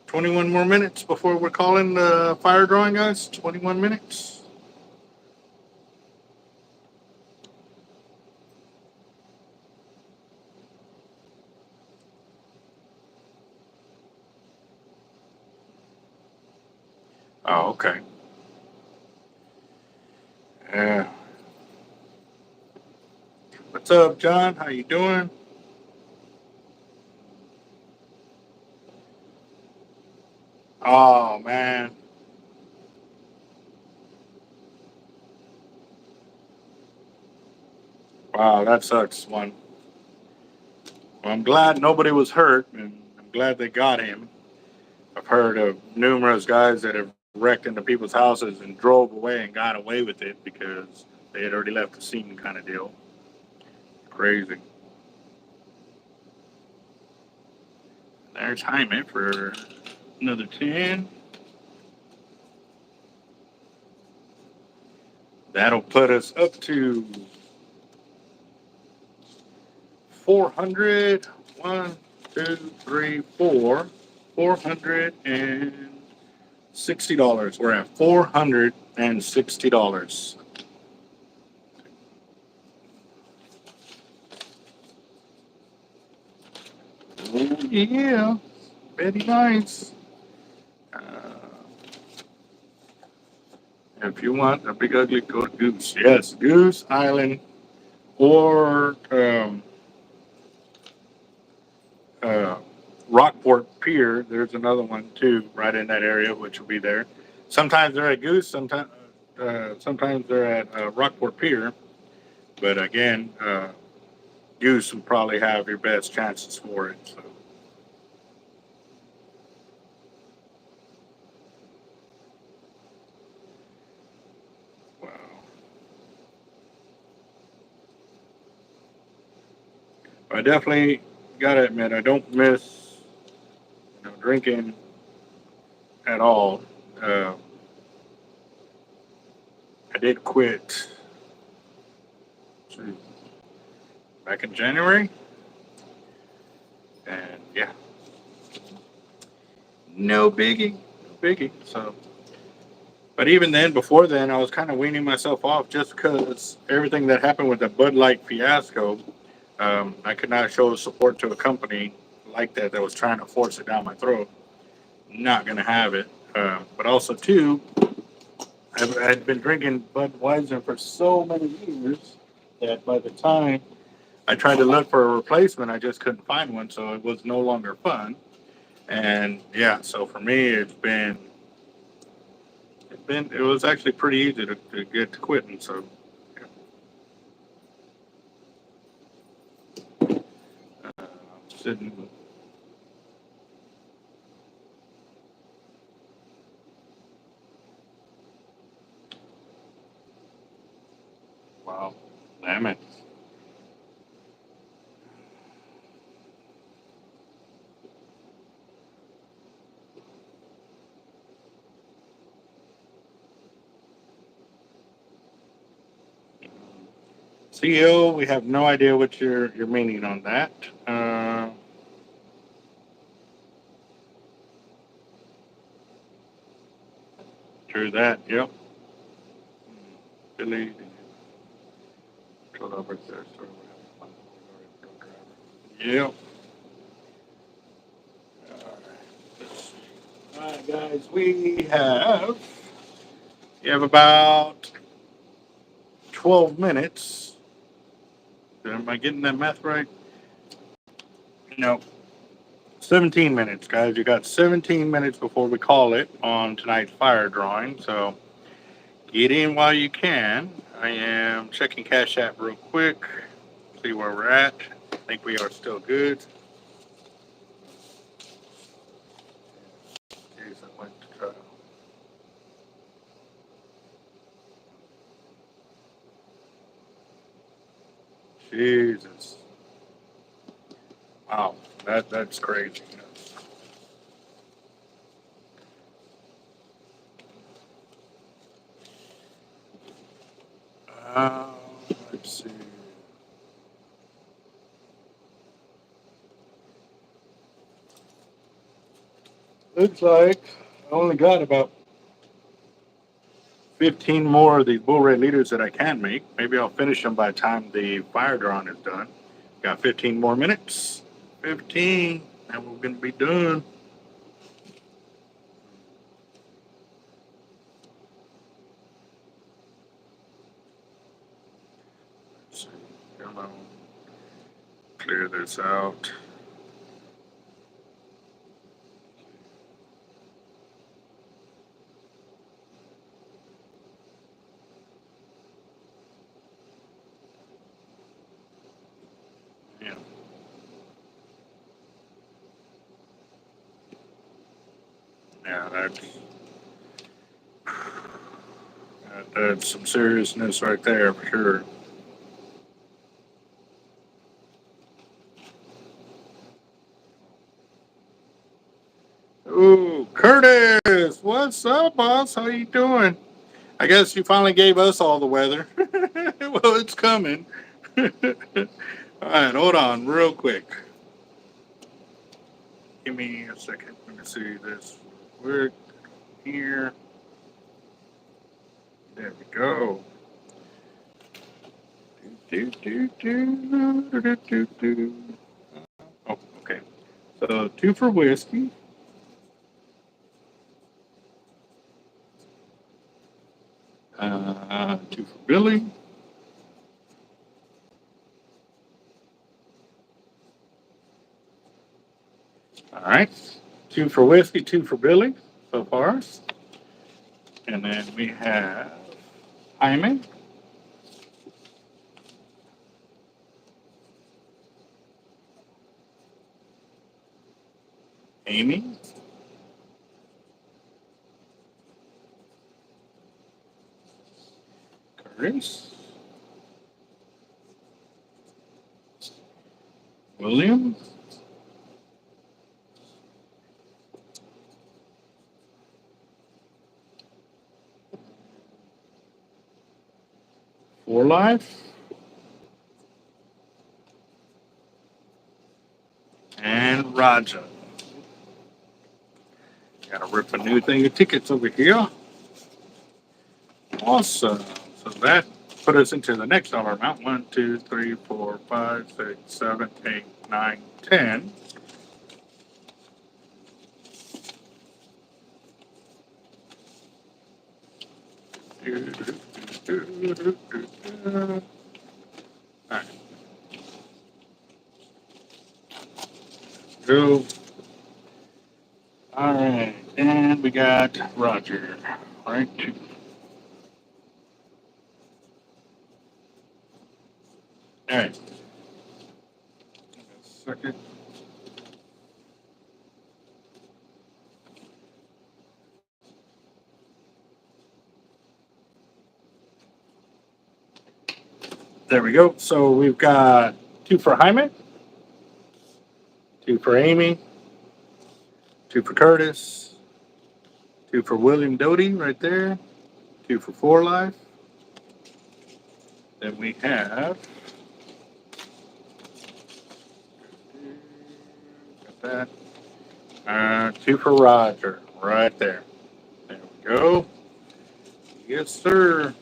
21 more minutes before we're calling the fire drawing, guys. 21 minutes. Oh, okay. Yeah. What's up, John? How you doing? Oh, man. Wow, that sucks, one. Well, I'm glad nobody was hurt, and I'm glad they got him. I've heard of numerous guys that have wrecked into people's houses and drove away and got away with it because they had already left the scene, kind of deal. Crazy. There's Hyman for another 10. That'll put us up to 400. 1, 2, 3, 4. $460. We're at $460. Oh, yeah. Very nice. If you want a big ugly goose, yes, Goose Island or uh, Rockport Pier, there's another one too, right in that area, which will be there. Sometimes they're at Goose, sometimes they're at Rockport Pier. But again, Goose will probably have your best chances for it. So. Wow. I definitely gotta admit, I don't miss drinking at all. Uh, I did quit back in January, and yeah, no biggie, no biggie. So, but even then, before then, I was kind of weaning myself off just because everything that happened with the Bud Light fiasco. I could not show support to a company like that was trying to force it down my throat. Not gonna have it. But also too, I had been drinking Budweiser for so many years that by the time I tried to look for a replacement, I just couldn't find one, so it was no longer fun. And yeah, so for me, it was actually pretty easy to get to quitting. So I'm sitting. Wow, damn it. CEO, we have no idea what you're meaning on that. True that. Yep. Billy, over there. Yep. All right, guys, we have about 12 minutes. Am I getting that math right? No, 17 minutes, guys. You got 17 minutes before we call it on tonight's fire drawing. So get in while you can. I am checking Cash App real quick, see where we're at. I think we are still good. Jeez, I went to try. Jesus. Wow, that's crazy. Uh, let's see. Looks like I only got about 15 more of these bull red leaders that I can make. Maybe I'll finish them by the time the fire drawing is done. Got 15 more minutes. 15, and we're going to be done. Let's see. Come on. Clear this out. Yeah. Yeah, that's some seriousness right there for sure. Ooh, Curtis, what's up, boss? How you doing? I guess you finally gave us all the weather. Well, it's coming. All right, hold on, real quick. Give me a second. Let me see this. We're here. There we go. Do, do, do, do, do, do, do. Oh, okay. So 2 for whiskey. 2 for Billy. All 2 for Whiskey, 2 for Billy so far. And then we have Hyman. Amy. Curtis. William. For Life. And Raja. Gotta rip a new thing of tickets over here. Awesome. So that put us into the next dollar amount. 1, 2, 3, 4, 5, 6, 7, 8, 9, 10. All right. Go. All right, and we got Roger. All right, 2. All right. Second. There we go. So we've got 2 for Hyman, 2 for Amy, 2 for Curtis, 2 for William Doty right there, 2 for Life. Then we have got that. 2 for Roger right there. There we go. Yes, sir.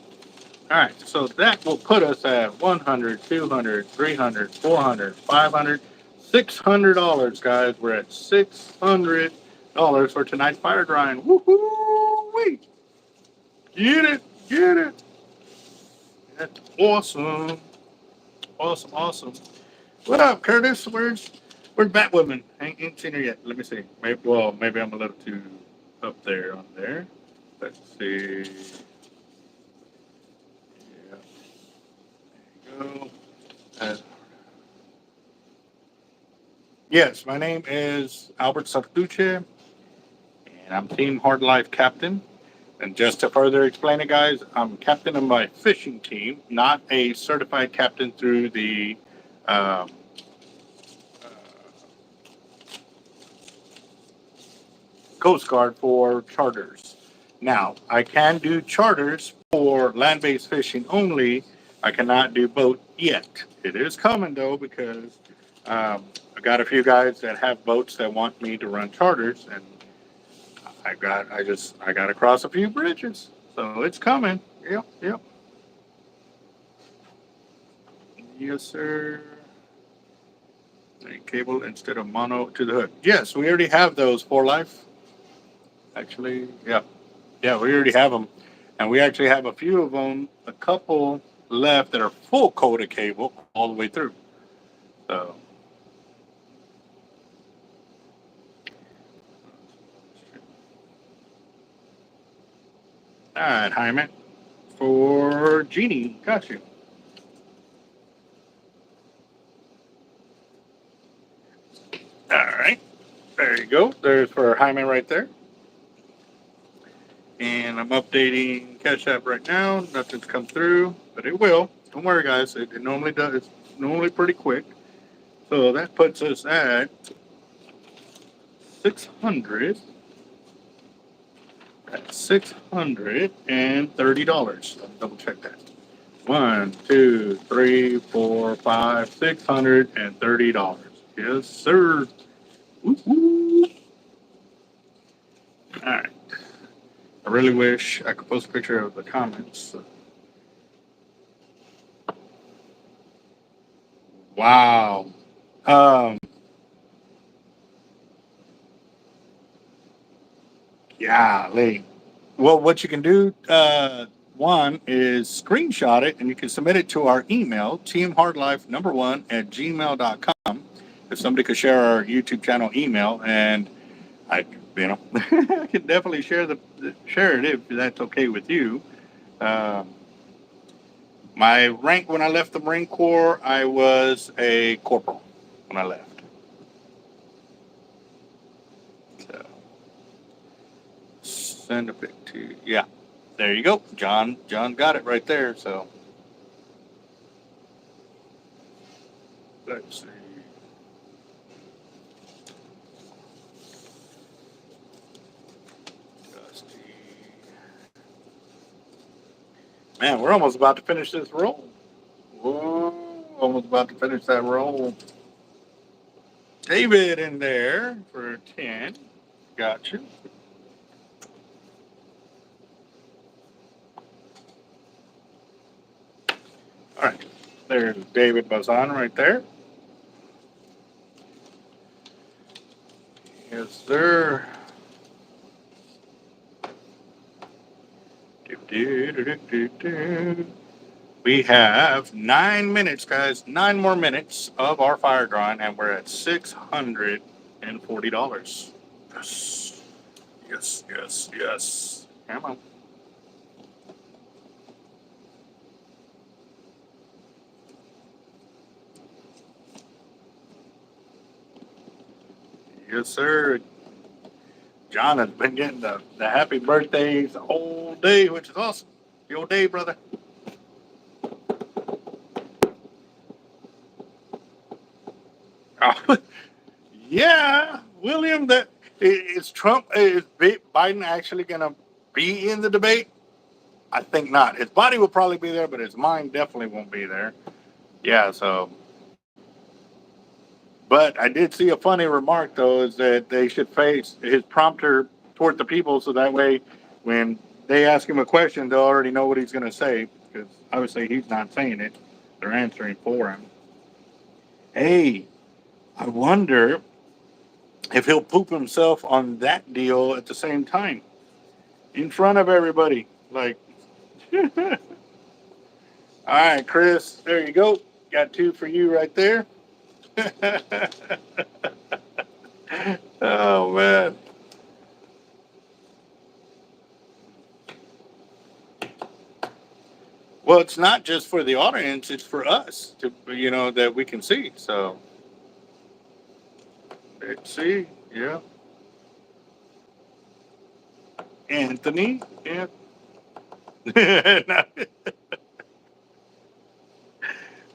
All right, so that will put us at 100, 200, 300, 400, 500, $600, guys. We're at $600 for tonight's fire drying. Woohoo! Get it, get it. That's awesome, awesome, awesome. What up, Curtis? Where's Batwoman? Ain't seen her yet. Let me see. Maybe I'm a little too up there on there. Let's see. Yes, my name is Albert Zertuche, and I'm Team Hard Life Captain. And just to further explain it, guys, I'm captain of my fishing team, not a certified captain through the Coast Guard for charters. Now, I can do charters for land-based fishing only. I cannot do boat yet. It is coming though, because I got a few guys that have boats that want me to run charters, and I got to cross a few bridges. So it's coming. Yep, yep. Yes, sir. A cable instead of mono to the hook. Yes, we already have those for life. Actually, yeah. Yeah, we already have them. And we actually have a few of them, a couple left that are full coated cable all the way through. So. All right, Hyman. For Jeannie, got you. All right. There you go. There's for Hyman right there. And I'm updating Cash App right now. Nothing's come through, but it will. Don't worry, guys. It normally does. It's normally pretty quick. So that puts us at 600. At $630. Let's double check that. 1, 2, 3, 4, 5, $630. Yes, sir. Woo-hoo. All right. I really wish I could post a picture of the comments. Wow. Golly. Well, what you can do, one is screenshot it, and you can submit it to our email, teamhardlife1@gmail.com. If somebody could share our YouTube channel email, and I I can definitely share it if that's okay with you. Uh, my rank when I left the Marine Corps, I was a corporal when I left. So, send a pic to, yeah. There you go. John got it right there. So let's see. Man, we're almost about to finish this roll. Whoa, almost about to finish that roll. David in there for 10. Got you. All right. There's David Bazan right there. Yes, sir. We have 9 minutes, guys. 9 more minutes of our fire drawing, and we're at $640. Yes. Yes, yes, yes. Come on. Yes, sir. John has been getting the happy birthdays all day, which is awesome. Your day, brother. Oh, yeah, William. That is Trump. Is Biden actually going to be in the debate? I think not. His body will probably be there, but his mind definitely won't be there. Yeah. So, but I did see a funny remark though, is that they should face his prompter toward the people, so that way, when they ask him a question, they'll already know what he's going to say, because obviously he's not saying it; they're answering for him. Hey, I wonder if he'll poop himself on that deal at the same time in front of everybody. Like, all right, Chris, there you go. Got 2 for you right there. Oh, man. Well, it's not just for the audience, it's for us to, that we can see. So, let's see. Yeah. Anthony. Yeah.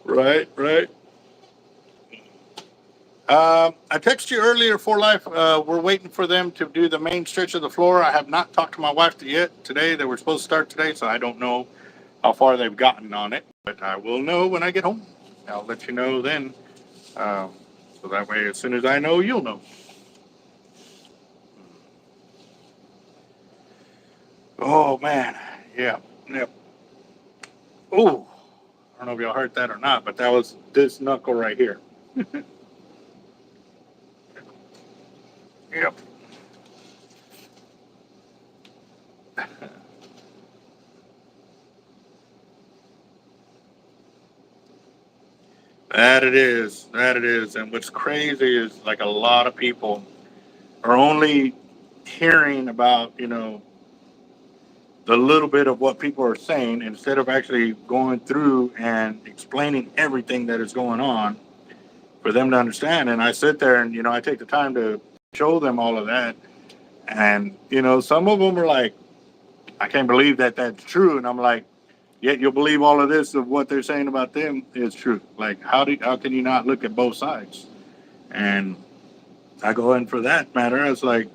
Right, right. I texted you earlier for life. We're waiting for them to do the main stretch of the floor. I have not talked to my wife yet today. They were supposed to start today, so I don't know how far they've gotten on it. But I will know when I get home. I'll let you know then. Um, so that way, as soon as I know, you'll know. Oh, man. Yeah. Yep. Oh, I don't know if y'all heard that or not, but that was this knuckle right here. Yep. That it is. That it is. And what's crazy is like a lot of people are only hearing about, the little bit of what people are saying instead of actually going through and explaining everything that is going on for them to understand. And I sit there and, I take the time to show them all of that. And, some of them are like, I can't believe that that's true. And I'm like, yet you'll believe all of this of what they're saying about them is true. Like, how can you not look at both sides? And I go in for that matter. I was like,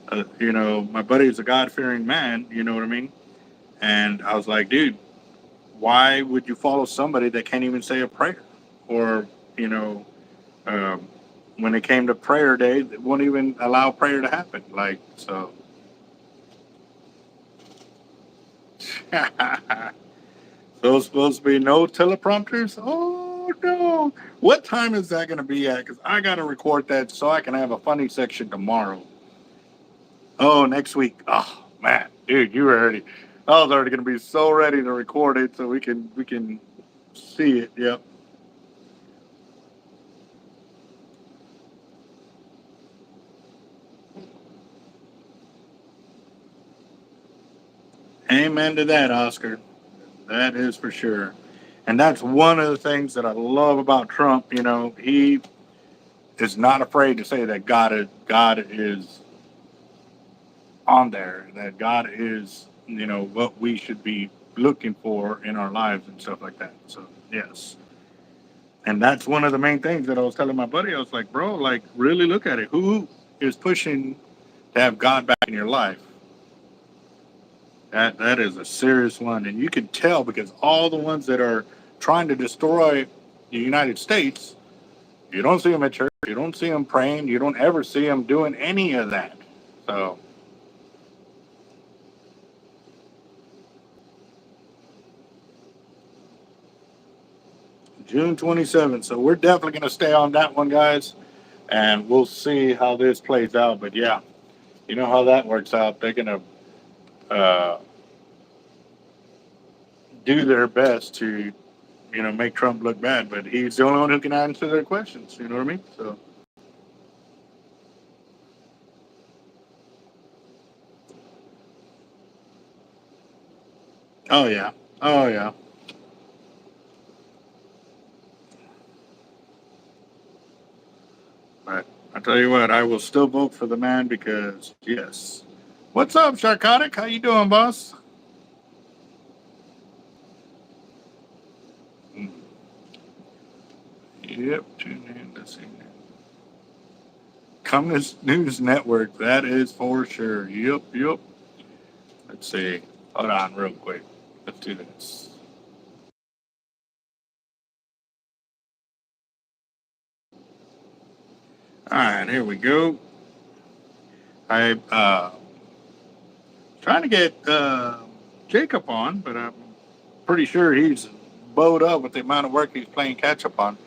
my buddy is a God fearing man. You know what I mean? And I was like, dude, why would you follow somebody that can't even say a prayer? Or, you know, um, when it came to prayer day, they won't even allow prayer to happen. Like, so. Those supposed to be no teleprompters? Oh, no. What time is that going to be at? Because I got to record that so I can have a funny section tomorrow. Oh, next week. Oh, man. Dude, I was already going to be so ready to record it so we can see it. Yep. Amen to that, Oscar. That is for sure. And that's one of the things that I love about Trump. You know, he is not afraid to say that God is on there, that God is, you know, what we should be looking for in our lives and stuff like that. So, yes. And that's one of the main things that I was telling my buddy. I was like, bro, like, really look at it. Who is pushing to have God back in your life? That is a serious one. And you can tell because all the ones that are trying to destroy the United States, you don't see them at church. You don't see them praying. You don't ever see them doing any of that. So, June 27th. So we're definitely going to stay on that one, guys. And we'll see how this plays out. But yeah, you know how that works out. They're going to do their best to, you know, make Trump look bad. But he's the only one who can answer their questions. You know what I mean? So. Oh, yeah. Oh, yeah. But I tell you what, I will still vote for the man because, yes. What's up, Shark.Eric? How you doing, boss? Mm. Yep, tune in to see. Communist News Network, that is for sure. Yep, yep. Let's see. Hold on real quick. Let's do this. All right, here we go. I trying to get Jacob on, but I'm pretty sure he's bowed up with the amount of work he's playing catch up on.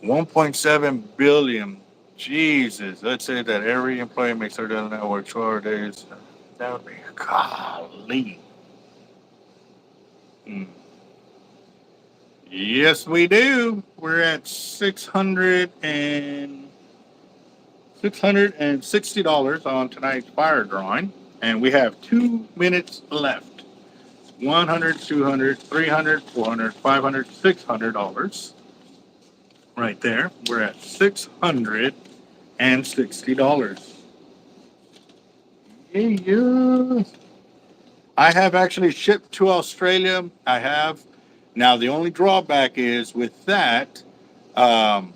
1.7 billion. Jesus. Let's say that every employee makes their daily net work 12 days. That would be golly. Hmm. Yes, we do. We're at $660 on tonight's fire drawing, and we have 2 minutes left. 100, 200, 300, 400, 500, $600 right there. We're at $660. Yeah. I have actually shipped to Australia. I have. Now, the only drawback is with that, um,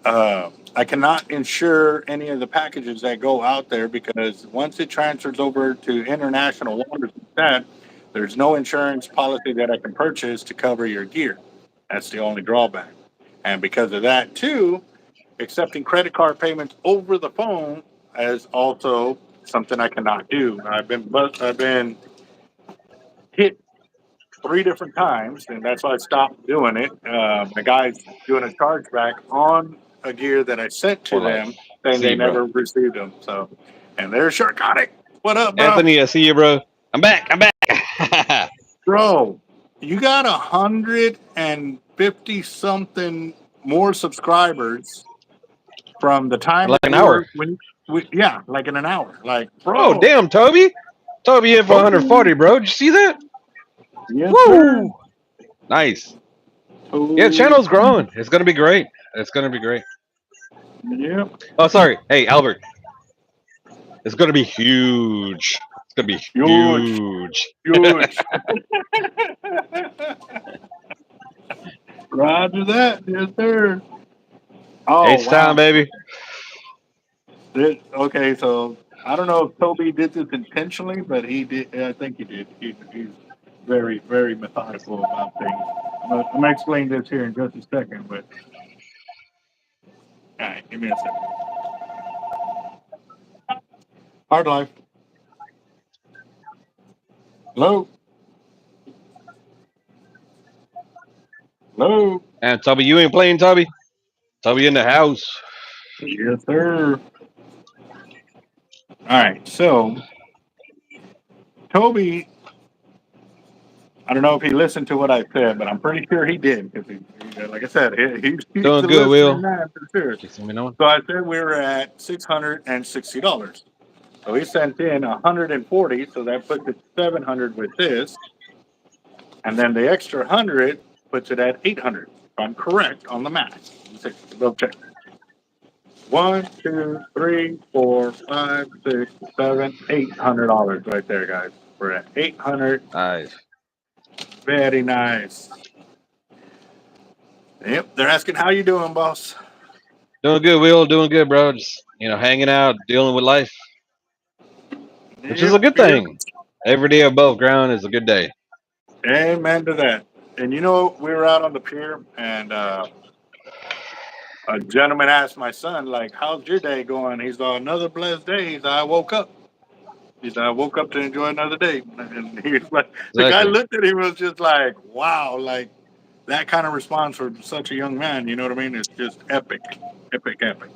I cannot insure any of the packages that go out there because once it transfers over to international waters, that there's no insurance policy that I can purchase to cover your gear. That's the only drawback. And because of that, too, accepting credit card payments over the phone is also something I cannot do. I've been hit 3 different times, and that's why I stopped doing it. The guy's doing a chargeback on a gear that I sent to For life. them, saying See they you, bro. never received them. So, and there's Shark.Eric. What up, bro? Anthony, I see you, bro. I'm back. I'm back. Bro, you got 150 something more subscribers from the In time like that an hour. yeah, like in an hour. Like, Oh, bro, damn, Toby. Toby hit for Toby. 140, bro. Did you see that? Yes, sir. Woo! Nice. Yeah, the Toby. channel's growing. It's going to be great. It's going to be great. Yep. Oh, sorry. Hey, Albert. It's going to be huge. It's going to be Huge. huge. Huge. Roger that. Yes, sir. Oh, H time, wow. baby. Okay, so I don't know if Toby did this intentionally, but he did. I think he did. He's very, very methodical about things. I'm gonna explain this here in just a second, but all right, give me a second. Hard life. Hello? Hello? And Toby, you ain't playing, Toby? Toby in the house. Yes, sir. All right, so Toby, I don't know if he listened to what I said, but I'm pretty sure he did because like I said, he's Doing the good, listening Will. man for sure. Just let me know. So I said we were at $660. So he sent in 140, so that puts it 700 with this, and then the extra 100 puts it at 800. If I'm correct on the math. Let's check. 1, 2, 3, 4, 5, 6, 7, $800 right there, guys. We're at 800. Nice. Very nice. Yep, they're asking how you doing, boss. Doing good, Will. Doing good, bro. Just hanging out, dealing with life, which is a Yep, good yep. thing. Every day above ground is a good day. Amen to that. And we were out on the pier, and a gentleman asked my son, like, "How's your day going?" He's like, "Another blessed day." He's like, "I woke up." He's like, "I woke up to enjoy another day." And he's like, the guy Exactly. looked at him and was just like, "Wow!" Like that kind of response for such a young man. You know what I mean? It's just epic, epic, epic.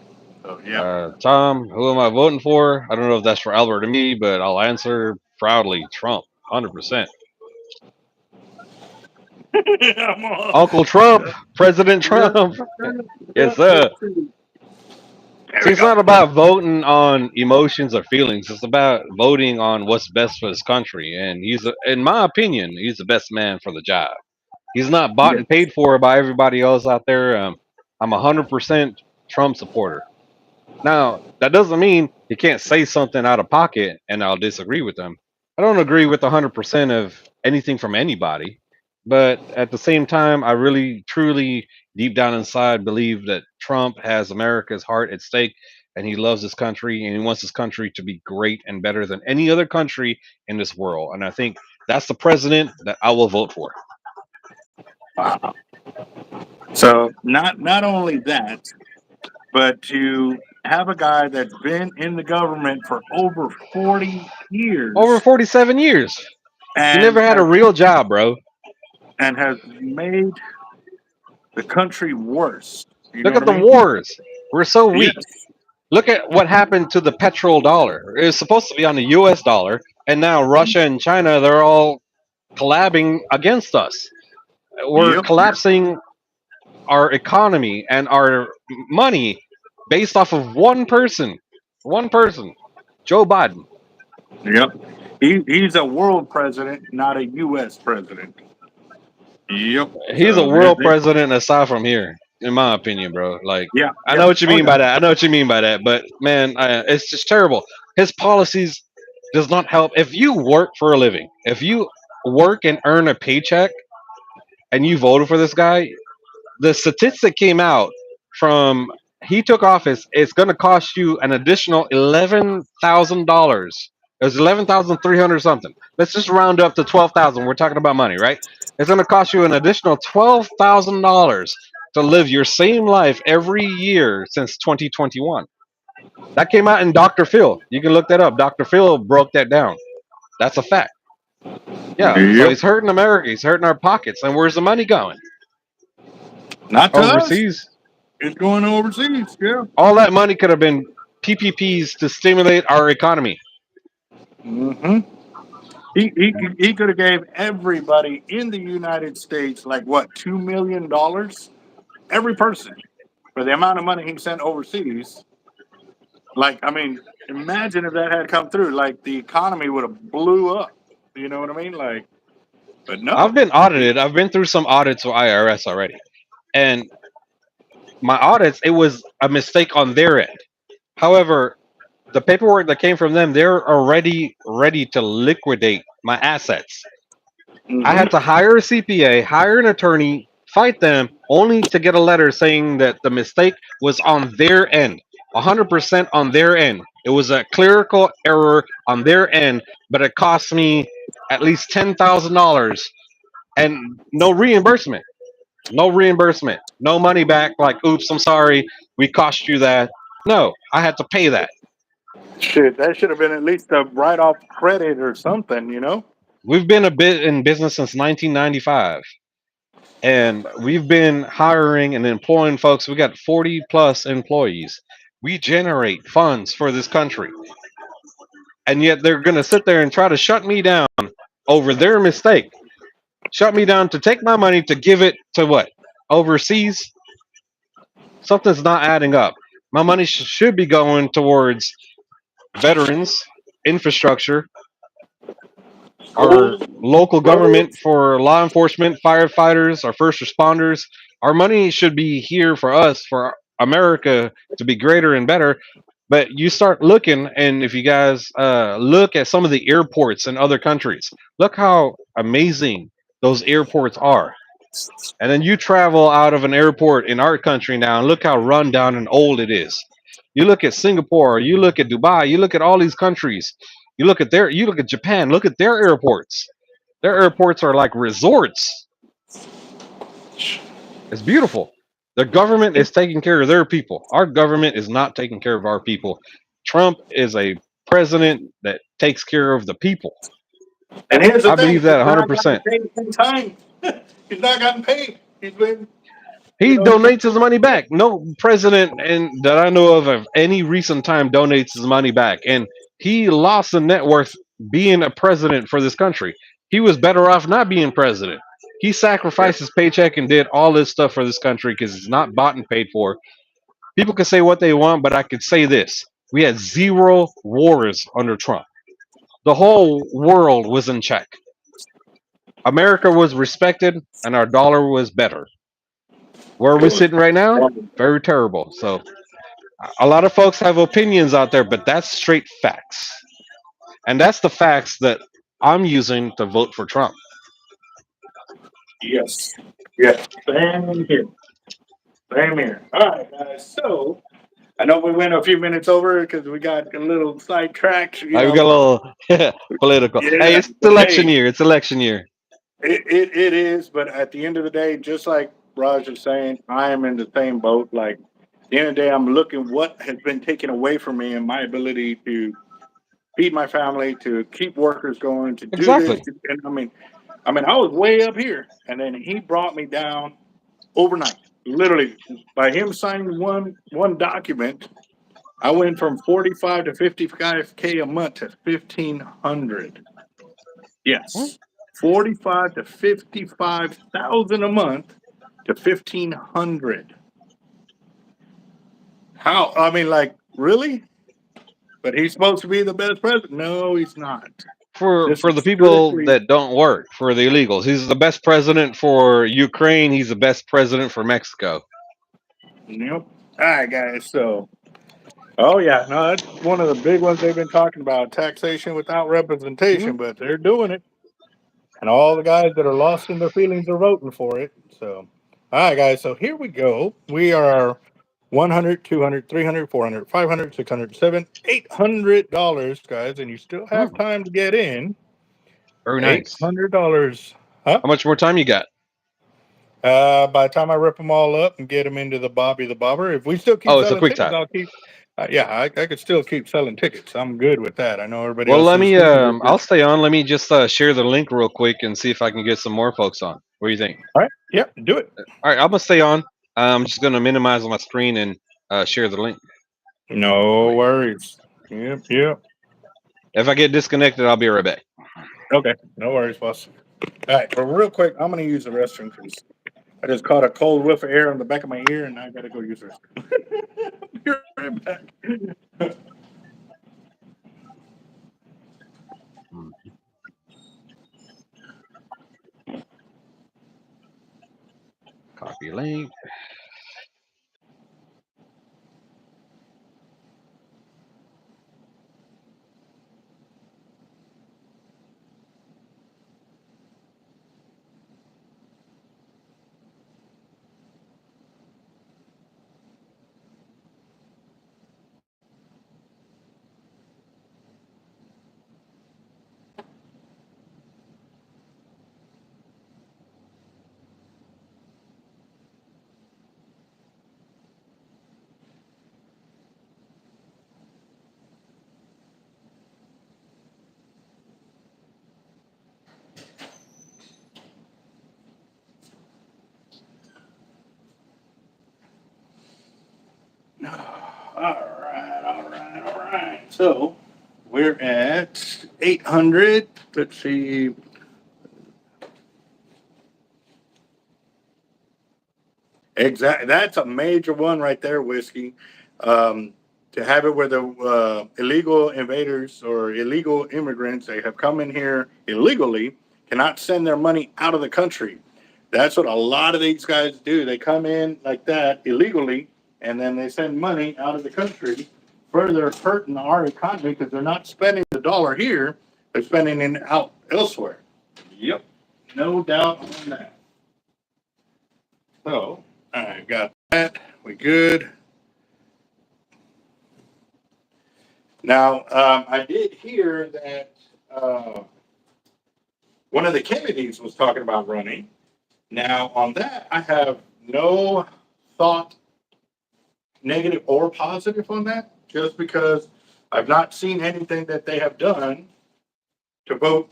So yeah. Tom, who am I voting for? I don't know if that's for Albert or me, but I'll answer proudly. Trump, 100%. I'm all, Uncle Trump, President yeah, Trump. yeah, Yes, sir. there See, we it's go. not about voting on emotions or feelings. It's about voting on what's best for his country. And in my opinion, he's the best man for the job. He's not bought Yeah. and paid for by everybody else out there. I'm 100% Trump supporter. Now, that doesn't mean he can't say something out of pocket and I'll disagree with him. I don't agree with 100% of anything from anybody, but at the same time, I really, truly, deep down inside, believe that Trump has America's heart at stake and he loves his country and he wants his country to be great and better than any other country in this world. And I think that's the president that I will vote for. Wow. So not only that, but to have a guy that's been in the government for over 40 Over years 47 years. He and never had a real job, bro. has made the country worse. You know Look what at I the mean? wars. We're so weak. Yes. Look at what happened to the petrol dollar. It was supposed to be on the US dollar, and now Russia and China, they're all collabing against us. We're Yep. collapsing our economy and our money based off of one person. One person, Joe Biden. Yep. He's a world president, not a U.S. president. Yep. He's a So world president aside from here, in my opinion, bro. Like, yeah, I yeah. know what you Oh mean yeah. by that. I know what you mean by that. But man, it's just terrible. His policies does not help. If you work for a living, if you work and earn a paycheck, and you voted for this guy, the statistic came out from he took office. It's going to cost you an additional $11,000. It was 11,300 something. Let's just round up to 12,000. We're talking about money, right? It's going to cost you an additional $12,000 to live your same life every year since 2021. That came out in Dr. Phil. You can look that up. Dr. Phil broke that down. That's a fact. Yeah, so Yep. he's hurting America. He's hurting our pockets. And where's the money going? Not to us. Overseas. It's going overseas. Yeah. All that money could have been PPPs to stimulate our economy. hmm he could have gave everybody in the United States like what $2 million, every person, for the amount of money he sent overseas. Like I mean, imagine if that had come through. Like the economy would have blew up. You know what I mean? Like, but I've no. been audited. I've been through some audits with IRS already. And my audits, it was a mistake on their end. However, the paperwork that came from them, they're already ready to liquidate my assets. I hmm had to hire a CPA, hire an attorney, fight them, only to get a letter saying that the mistake was on their end, 100% on their end. It was a clerical error on their end, but it cost me at least $10,000 and no reimbursement. No reimbursement. No money back. Like, oops, I'm sorry. We cost you that. No, I had to pay that. Shit, that should have been at least a write-off credit or something. We've been a bit in business since 1995. And we've been hiring and employing folks. We got 40 plus employees. We generate funds for this country, and yet they're going to sit there and try to shut me down over their mistake. Shut me down to take my money to give it to what? Overseas? Something's not adding up. My money should be going towards veterans, infrastructure, our Schools, local government roads. for law enforcement, firefighters, our first responders. Our money should be here for us, for America to be greater and better. But you start looking, and if you guys look at some of the airports in other countries, look how amazing those airports are. And then you travel out of an airport in our country now, and look how run down and old it is. You look at Singapore, you look at Dubai, you look at all these countries. You look at Japan, look at their airports. Their airports are like resorts. It's beautiful. The government is taking care of their people. Our government is not taking care of our people. Trump is a president that takes care of the people. And here's the I thing: believe he's that not gotten 100%. paid in time. He's not gotten paid. He's been, He donates his money back. No president and that I know of any recent time donates his money back. And he lost the net worth being a president for this country. He was better off not being president. He sacrificed his paycheck and did all this stuff for this country because it's not bought and paid for. People can say what they want, but I could say this. We had zero wars under Trump. The whole world was in check. America was respected and our dollar was better. Where are we sitting right now? Very terrible. So a lot of folks have opinions out there, but that's straight facts. And that's the facts that I'm using to vote for Trump. yes, yes. Same here. Same here. All right, guys. So I know we went a few minutes over because we got a little sidetracked. All right, we got a little political. Hey, Yeah. it's But election hey, year. It's election year. it is. But at the end of the day, just like Raj is saying, I am in the same boat. Like at the end of the day, I'm looking what has been taken away from me and my ability to feed my family, to keep workers going, to do this. Exactly. And I mean, I was way up here, and then he brought me down overnight. Literally, by him signing one document, I went from 45 to 55K a month to 1,500. Yes, 45 to 55,000 a month to 1,500. How? I mean, like, really? But he's supposed to be the best president. No, he's not. This For is the people strictly. that don't work, for the illegals. He's the best president for Ukraine. He's the best president for Mexico. Yep. All right, guys. So, oh yeah, no, that's one of the big ones they've been talking about: taxation without representation. Mhm. But they're doing it, and all the guys that are lost in their feelings are voting for it. So, all right, guys. So here we go. We are 100, 200, 300, 400, 500, 600, 7, $800, guys, and you still have Mm, time to get in. very Eight nice. hundred dollars. Huh? How much more time you got? By the time I rip them all up and get them into the Bobby the Bobber, if we still keep Oh, it's a selling quick tickets, time. I'll keep. Yeah, I could still keep selling tickets. I'm good with that. I know everybody Well, else let is me. too. But I'll stay on. Let me just share the link real quick and see if I can get some more folks on. What do you think? all right, yeah, do it. All right, I'm gonna stay on. I'm just gonna minimize my screen and share the link. No worries. Yep, yep. If I get disconnected, I'll be right back. Okay, no worries, boss. All right, well, real quick, I'm gonna use the restroom because I just caught a cold whiff of air on the back of my ear, and I gotta go use the restroom. Be right back. Hmm. Copy link. All right. So we're at 800. Let's see. Exactly. That's a major one right there, whiskey. Um, to have it where the illegal invaders or illegal immigrants they have come in here illegally cannot send their money out of the country. That's what a lot of these guys do. They come in like that illegally, and then they send money out of the country, further hurting our economy because they're not spending the dollar here; they're spending it out elsewhere. Yep, no doubt on that. So I got that. We good. Now, I did hear that one of the Kennedys was talking about running. Now, on that, I have no thought, negative or positive on that, just because I've not seen anything that they have done to vote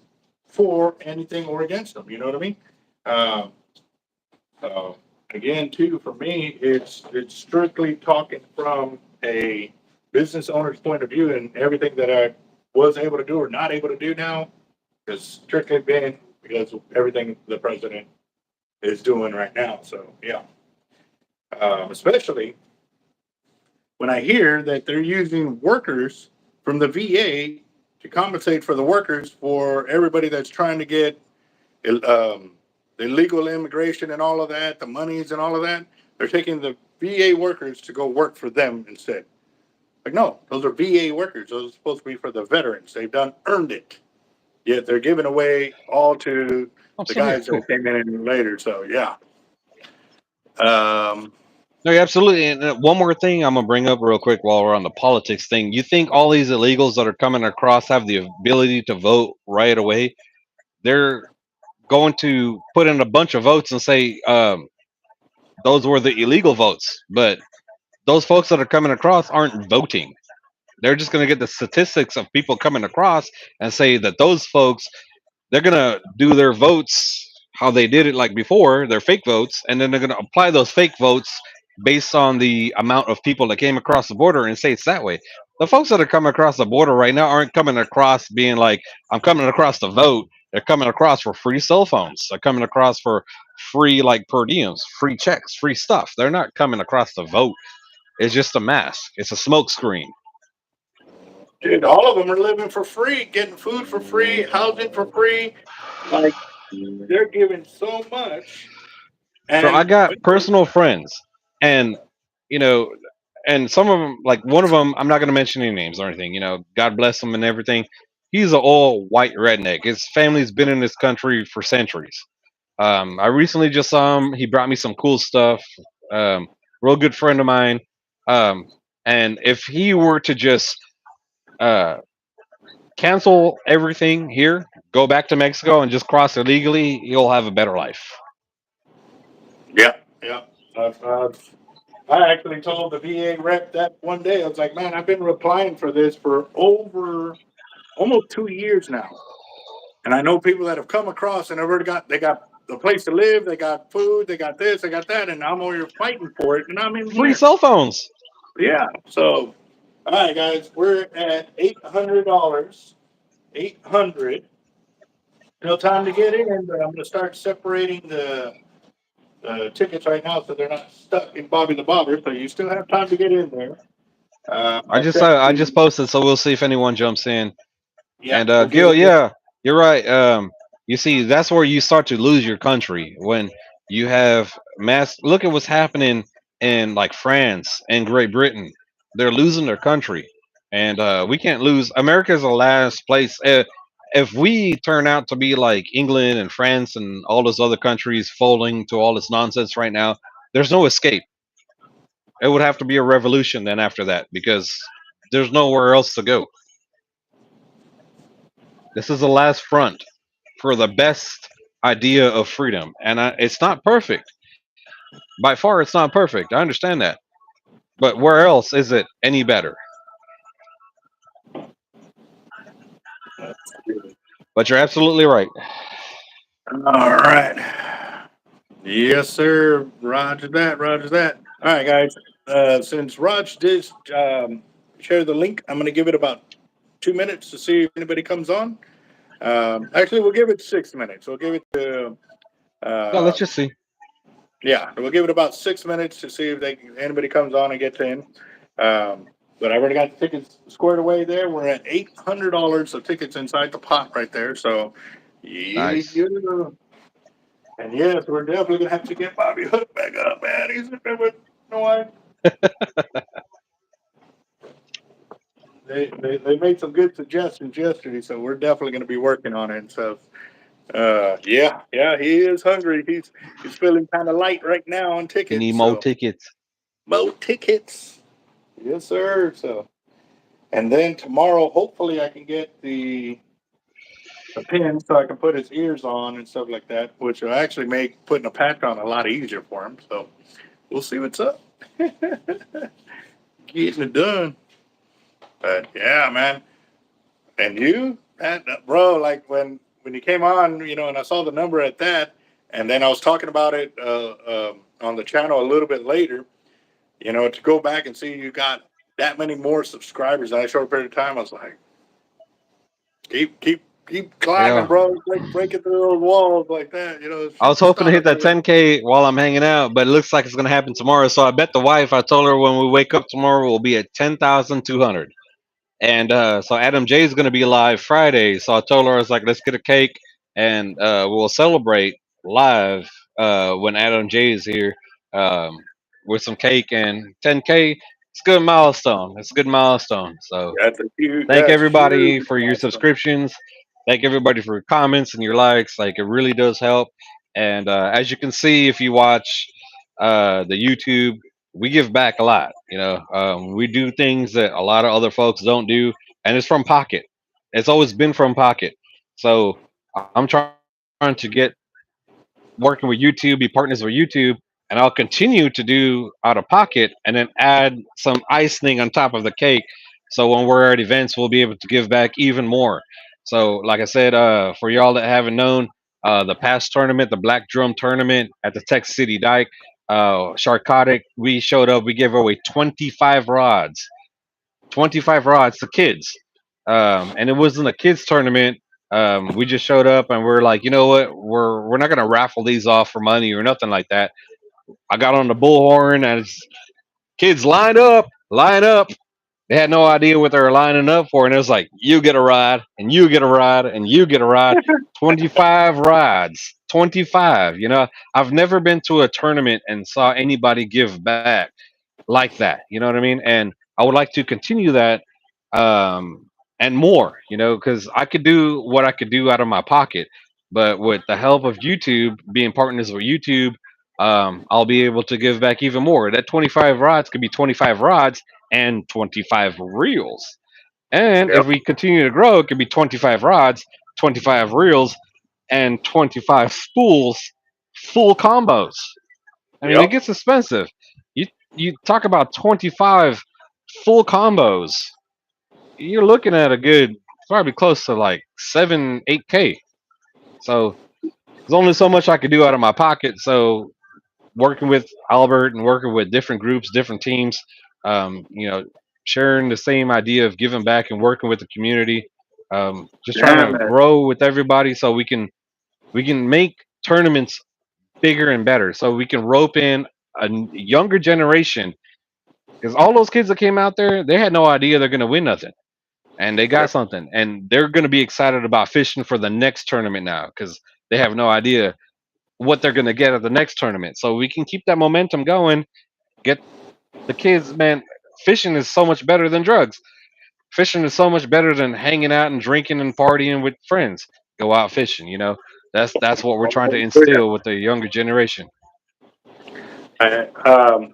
for anything or against them. You know what I mean? Uh, Again, too, for me, it's strictly talking from a business owner's point of view, and everything that I was able to do or not able to do now is strictly been because of everything the president is doing right now. So yeah, especially when I hear that they're using workers from the VA to compensate for the workers for everybody that's trying to get um, the illegal immigration and all of that, the monies and all of that. They're taking the VA workers to go work for them instead. Like, no, those are VA workers. Those are supposed to be for the veterans. They've done earned it. Yet they're giving away all to Oh, the so yeah, guys that cool. came in later. So yeah. Um, No, yeah, absolutely. And one more thing I'm gonna bring up real quick while we're on the politics thing. You think all these illegals that are coming across have the ability to vote right away? They're going to put in a bunch of votes and say those were the illegal votes, but those folks that are coming across aren't voting. They're just going to get the statistics of people coming across and say that those folks, they're going to do their votes how they did it like before, their fake votes, and then they're going to apply those fake votes based on the amount of people that came across the border and say it's that way. The folks that are coming across the border right now aren't coming across being like, I'm coming across to vote. They're coming across for free cell phones. They're coming across for free like per diems, free checks, free stuff. They're not coming across to vote. It's just a mask. It's a smoke screen. Dude, all of them are living for free, getting food for free, housing for free. Like they're giving so much, Bro, I and got personal friends, and you know, and some of them, like one of them, I'm not gonna mention any names or anything. God bless him and everything. He's an all white redneck. His family's been in this country for centuries. I recently just saw him. He brought me some cool stuff. Um, Real good friend of mine. Um, and if he were to just uh, cancel everything here, go back to Mexico, and just cross illegally, you'll have a better life. yeah, yeah. I actually told the VA rep that one day. I was like, man, I've been applying for this for over almost 2 years now, and I know people that have come across and have already they got the place to live, they got food, they got this, they got that, and I'm over here fighting for it, and I'm in Free here. cell phones. Yeah. So, all right, guys, we're at $800. 800. Still time to get in, but I'm going to start separating the tickets right now so they're not stuck in Bobby the Bobber. So you still have time to get in there. I I just checked I just the, posted, so we'll see if anyone jumps in. yeah, And we'll give Gil, it this. yeah, you're right. You see, that's where you start to lose your country when you have mass. Look at what's happening in like France and Great Britain. They're losing their country, and we can't lose. America's the last place. If we turn out to be like England and France and all those other countries folding to all this nonsense right now, there's no escape. It would have to be a revolution then after that because there's nowhere else to go. This is the last front for the best idea of freedom, and it's not perfect. By far, it's not perfect. I understand that, but where else is it any better? But you're absolutely right. All right. Yes, sir. Roger that. Roger that. All right, guys. Since Raj did share the link, I'm going to give it about 2 minutes to see if anybody comes on. Actually, we'll give it 6 minutes. We'll give it to No, let's uh, just see. yeah, we'll give it about 6 minutes to see if anybody comes on and gets in. Um, But I already got the tickets squared away there. We're at $800 of tickets inside the pot right there. So, yeah, Nice. yeah. And yes, we're definitely gonna have to get Bobby Hook back up, man. He's in there with you know what? They made some good suggestions yesterday, so we're definitely gonna be working on it and stuff. Yeah, yeah, he is hungry. He's feeling kind of light right now on You need tickets. more So tickets. more tickets, yes, sir. So and then tomorrow, hopefully, I can get the pin so I can put his ears on and stuff like that, which will actually make putting a patch on a lot easier for him. So we'll see what's up. Getting it done. But yeah, man. And you, man, bro, like when you came on, and I saw the number at that, and then I was talking about it on the channel a little bit later. To go back and see you got that many more subscribers in a short period of time, I was like, keep climbing, Yeah. bro. Breaking through those walls like that. I was Shooting hoping to hit stars. that 10K while I'm hanging out, but it looks like it's gonna happen tomorrow. So I bet the wife. I told her when we wake up tomorrow, we'll be at 10,200. And so Adam J is going to be live Friday. So I told her, I was like, let's get a cake and we'll celebrate live when Adam J is here um, with some cake and 10K. It's a good milestone. It's a good milestone. So thank That's everybody huge for your milestone. subscriptions. Thank everybody for your comments and your likes. Like it really does help. And as you can see, if you watch the YouTube, we give back a lot. We do things that a lot of other folks don't do, and it's from pocket. It's always been from pocket. So I'm trying to get working with YouTube, be partners with YouTube, and I'll continue to do out of pocket and then add some icing on top of the cake. So when we're at events, we'll be able to give back even more. So, like I said, for y'all that haven't known, the past tournament, the Black Drum tournament at the Texas City Dike, Sharkotic, we showed up, we gave away 25 rods, 25 rods to kids. And it wasn't a kids tournament. We just showed up and we're like, you know what? We're not gonna raffle these off for money or nothing like that. I got on the bullhorn and it's, kids line up, line up. They had no idea what they were lining up for, and it was like, you get a ride, and you get a ride, and you get a ride. 25 rides, 25. I've never been to a tournament and saw anybody give back like that. You know what I mean? And I would like to continue that and more, because I could do what I could do out of my pocket. But with the help of YouTube, being partners with YouTube, I'll be able to give back even more. That 25 rods could be 25 rods and 25 reels. And Yep, if we continue to grow, it could be 25 rods, 25 reels, and 25 spools, full combos. I mean, it yep. gets expensive. You talk about 25 full combos. You're looking at a good, probably close to like 7, 8K. So there's only so much I could do out of my pocket. So working with Albert and working with different groups, different teams, um, you know, sharing the same idea of giving back and working with the community, just trying Yeah, to man. grow with everybody so we can make tournaments bigger and better. So we can rope in a younger generation because all those kids that came out there, they had no idea they're going to win nothing, and they got Yep. something, and they're going to be excited about fishing for the next tournament now because they have no idea what they're going to get at the next tournament. So we can keep that momentum going. Get the kids, man. Fishing is so much better than drugs. Fishing is so much better than hanging out and drinking and partying with friends. Go out fishing. That's what we're trying to instill with the younger generation.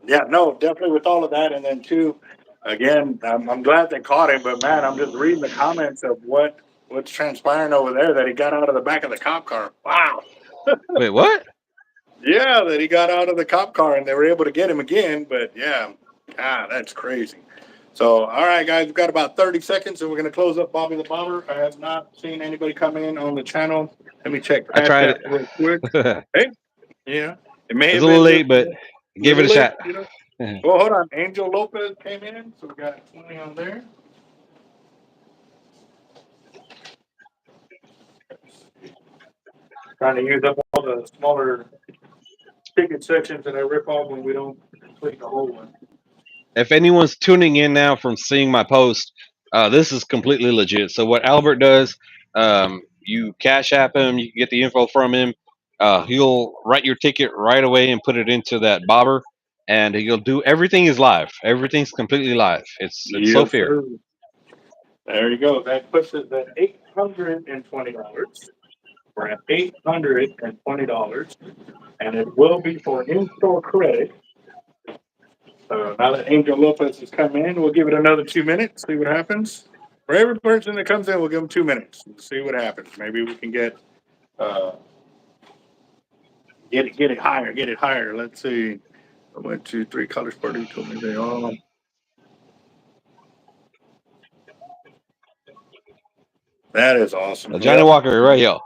Yeah, no, definitely with all of that, and then too, again, I'm glad they caught him, but man, I'm just reading the comments of what's transpiring over there that he got out of the back of the cop car. Wow. Wait, what? Yeah, that he got out of the cop car and they were able to get him again. But yeah, God, that's crazy. So, all right, guys, we've got about 30 seconds and we're going to close up Bobby the Bomber. I have not seen anybody come in on the channel. Let me check I past tried that it. real quick. It's Hey, yeah, it may a have little been late, just but a give it little a late. shot. Well, hold on. Angel Lopez came in, so we got 20 on there. Trying to use up all the smaller ticket sections that I rip off when we don't complete the whole one. if anyone's tuning in now from seeing my post, this is completely legit. So what Albert does, you cash app him, you get the info from him. He'll write your ticket right away and put it into that bobber, and he'll do everything is live. Everything's completely live. It's so Yes, fair. sir. There you go. That puts it at $820. We're at $820, and it will be for in-store credit. So now that Angel Lopez has come in, we'll give it another 2 minutes, see what happens. For every person that comes in, we'll give them 2 minutes, see what happens. Maybe we can uh, get it higher, get it higher. Let's see. 1, 2, 3 colors party told me they all. That is awesome. Johnny Yep. Walker, right here.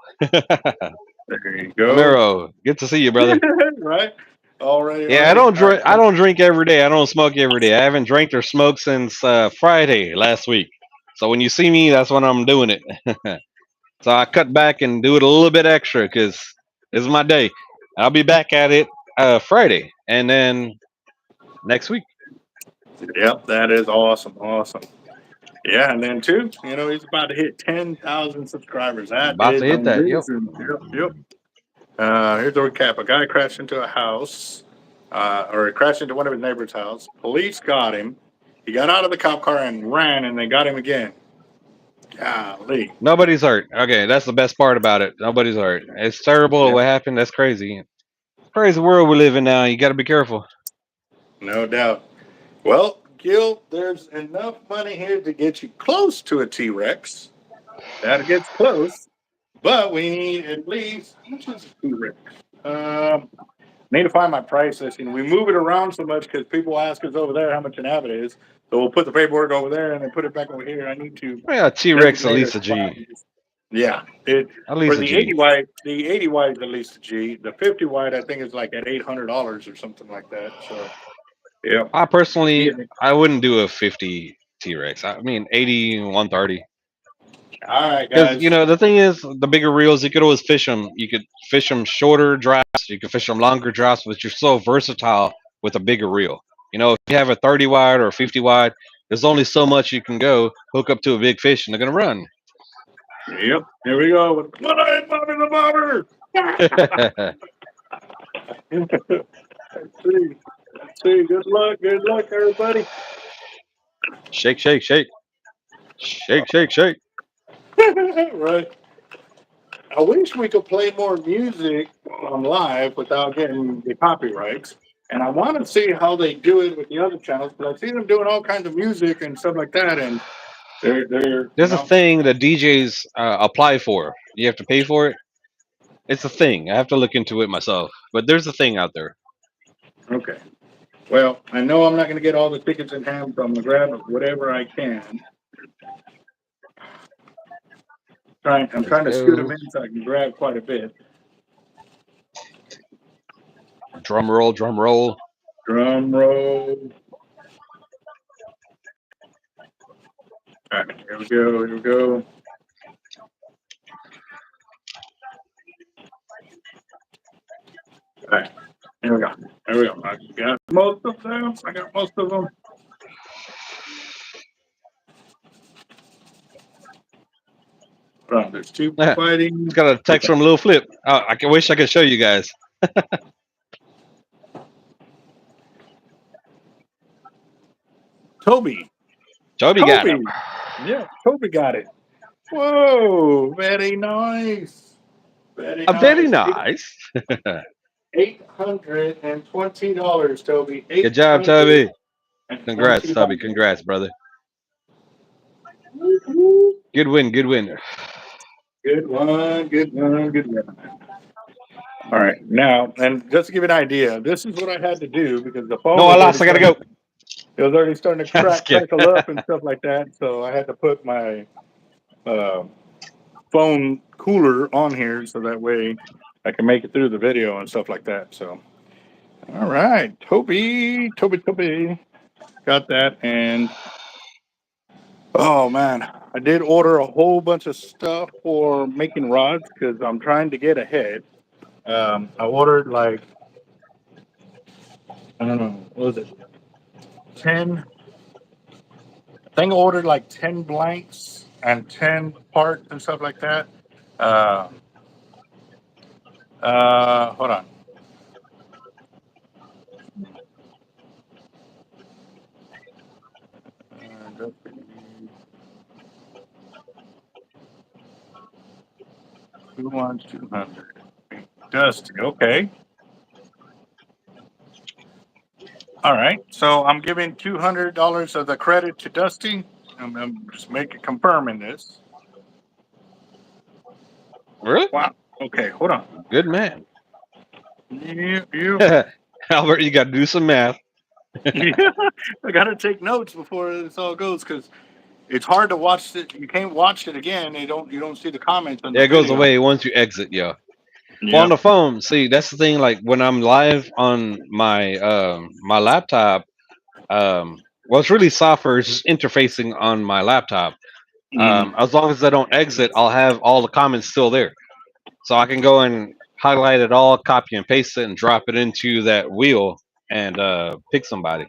There you go. Amaro, good to see you, brother. Right. Already, Yeah, I already don't drink. started. I don't drink every day. I don't smoke every day. I haven't drank or smoked since Friday last week. So when you see me, that's when I'm doing it. So I cut back and do it a little bit extra because this is my day. I'll be back at it Friday and then next week. Yep, that is awesome. Awesome. Yeah, and then too, he's about to hit 10,000 subscribers. That About to is hit that. Yep. amazing. Yep, yep. Here's the recap. A guy crashed into a house, or he crashed into one of his neighbor's house. Police got him. He got out of the cop car and ran, and they got him again. Golly. Nobody's hurt. Okay, that's the best part about it. Nobody's hurt. It's terrible Yep, what happened. That's crazy. Crazy world we live in now. You got to be careful. no doubt. Well, Gil, there's enough money here to get you close to a T Rex. That gets close, but we need at least which is a T Rex. Um, Need to find my price listing. We move it around so much because people ask us over there how much an avid is. So we'll put the paperwork over there and then put it back over here. I need to Yeah, T Rex at designate a least a spot. G. Yeah, it At for least a the G. 80 wide. The 80 wide is at least a G. The 50 wide, I think, is like at $800 or something like that. So yeah, I yeah. personally, I wouldn't do a 50 T Rex. I mean, 80, 130. All right, Because guys. the thing is, the bigger reels you could always fish them. You could fish them shorter drafts. You could fish them longer drafts, but you're so versatile with a bigger reel. If you have a 30 wide or a 50 wide, there's only so much you can go hook up to a big fish, and they're gonna run. Yep. Here we go. What I Bobby the Bobber. Let's see. Let's see. Good luck. Good luck, everybody. Shake, shake, shake, shake, shake, shake. Right. I wish we could play more music on live without getting the copyrights. And I want to see how they do it with the other channels, but I've seen them doing all kinds of music and stuff like that, and they're There's a thing that DJs apply for. You have to pay for it. It's a thing. I have to look into it myself, but there's a thing out there. okay. Well, I know I'm not going to get all the tickets in hand, so I'm going to grab whatever I can. I'm Let's trying to scoot them go. in so I can grab quite a bit. Drum roll, drum roll. Drum roll. All right, here we go. Here we go. All right, here we go. Here we go. I got most of them. I got most of them. Hold on, there's two It's fighting. got a text Okay. from Lil Flip. Wish I could show you guys. Toby. Toby got him. Toby. Yeah, Toby got it. Whoa, very nice. Very Very nice. nice. $820, Toby. Good job, $820. Toby. Congrats, Toby. Congrats, brother. Good win. Good win. Good one, good one, good one. All right, now, and just to give you an idea, this is what I had to do because the phone No, I was already lost. I gotta starting go. to, it was already starting to Just kidding. crackle up and stuff like that. So I had to put my uh, phone cooler on here so that way I can make it through the video and stuff like that. So, all right, Toby, got that. And oh man, I did order a whole bunch of stuff for making rods because I'm trying to get ahead. I ordered like I don't know what was it, 10. I think I ordered like 10 blanks and 10 parts and stuff like that. Uh, Hold on. Uh, Who wants 200? Dusty. Okay. All right. So I'm giving $200 of the credit to Dusty. I'm just making confirming this. Really? Wow. Okay. Hold on. Good man. You. Albert, you got to do some math. Yeah. I gotta take notes before this all goes because it's hard to watch it. You can't watch it again. You don't see the comments on the Yeah, it goes video. away once you exit, yeah. Well, on Yep. the phone, see, that's the thing. Like when I'm live on my my laptop, what's really software is just interfacing on my laptop. Mm. As long as I don't exit, I'll have all the comments still there, so I can go and highlight it all, copy and paste it, and drop it into that wheel and pick somebody.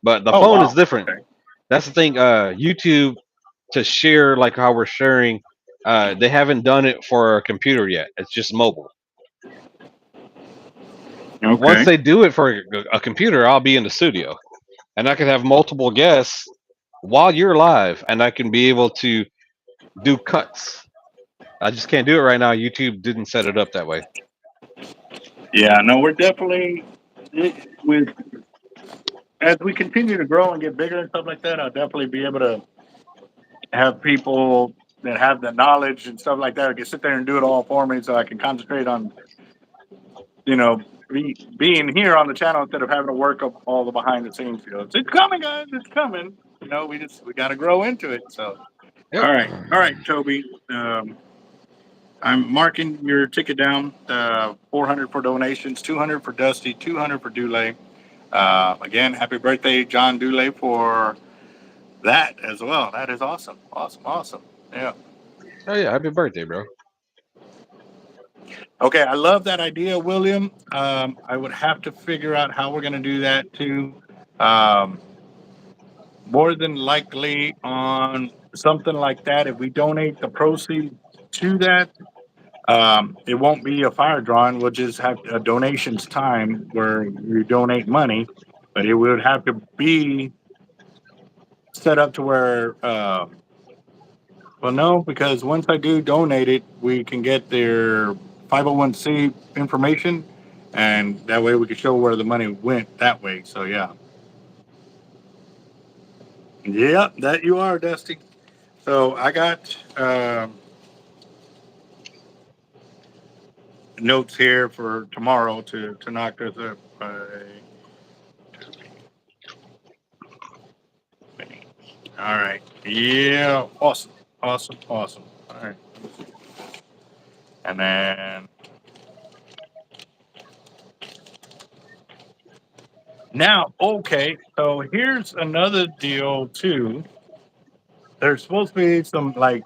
But the Oh phone is wow. different. Okay. That's the thing. YouTube to share like how we're sharing. They haven't done it for a computer yet. It's just mobile. Once Okay. they do it for a computer, I'll be in the studio and I can have multiple guests while you're live, and I can be able to do cuts. I just can't do it right now. YouTube didn't set it up that way. Yeah. No, we're definitely with as we continue to grow and get bigger and stuff like that. I'll definitely be able to have people that have the knowledge and stuff like that can sit there and do it all for me, so I can concentrate on you know being here on the channel instead of having to work up all the behind the scenes fields. It's coming, guys. It's coming. We got to grow into it. So Yep. all right, Toby. I'm marking your ticket down. 400 for donations, 200 for Dusty, 200 for Dule. Again, happy birthday, John Dule, for that as well. That is awesome, awesome, awesome. Yeah. Oh yeah, happy birthday, bro. Okay, I love that idea, William. I would have to figure out how we're going to do that too. Um, More than likely on something like that, if we donate the proceeds to that, it won't be a fire drawing. We'll just have a donations time where you donate money, but it would have to be set up to where, well, no, because once I do donate it, we can get their 501c information, and that way we can show where the money went that way. So, yeah. Yeah, that you are, Dusty. So I got notes here for tomorrow to knock this up. All right. Yeah. Awesome. Awesome. Awesome. All right. And then now, okay. So here's another deal too. There's supposed to be some like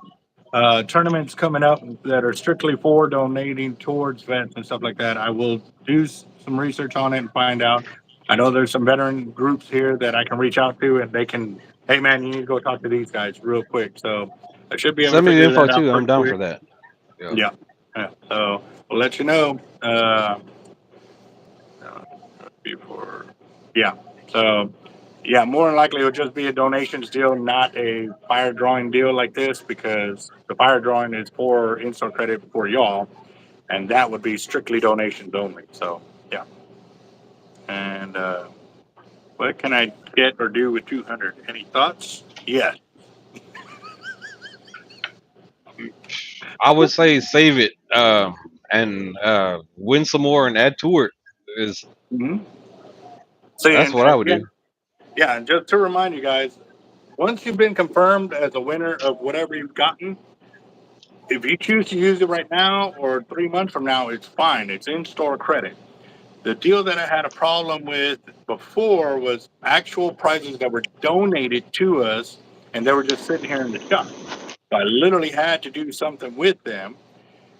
tournaments coming up that are strictly for donating towards vets and stuff like that. I will do some research on it and find out. I know there's some veteran groups here that I can reach out to, and they can, hey man, you need to go talk to these guys real quick. So I should be able to Send me the figure info that out too. I'm pretty down quick. for that. Yeah. Yeah. Yeah. So we'll let you know before. Yeah. So yeah, more than likely it'll just be a donations deal, not a fire drawing deal like this, because the fire drawing is for install credit for y'all, and that would be strictly donations only. So yeah. And what can I get or do with 200? Any thoughts? Yeah. I would say save it and win some more and add to it. Is Mm-hmm. See, That's and what I would do. again, yeah, and just to remind you guys, once you've been confirmed as a winner of whatever you've gotten, if you choose to use it right now or 3 months from now, it's fine. It's in store credit. The deal that I had a problem with before was actual prizes that were donated to us and they were just sitting here in the shop. So I literally had to do something with them.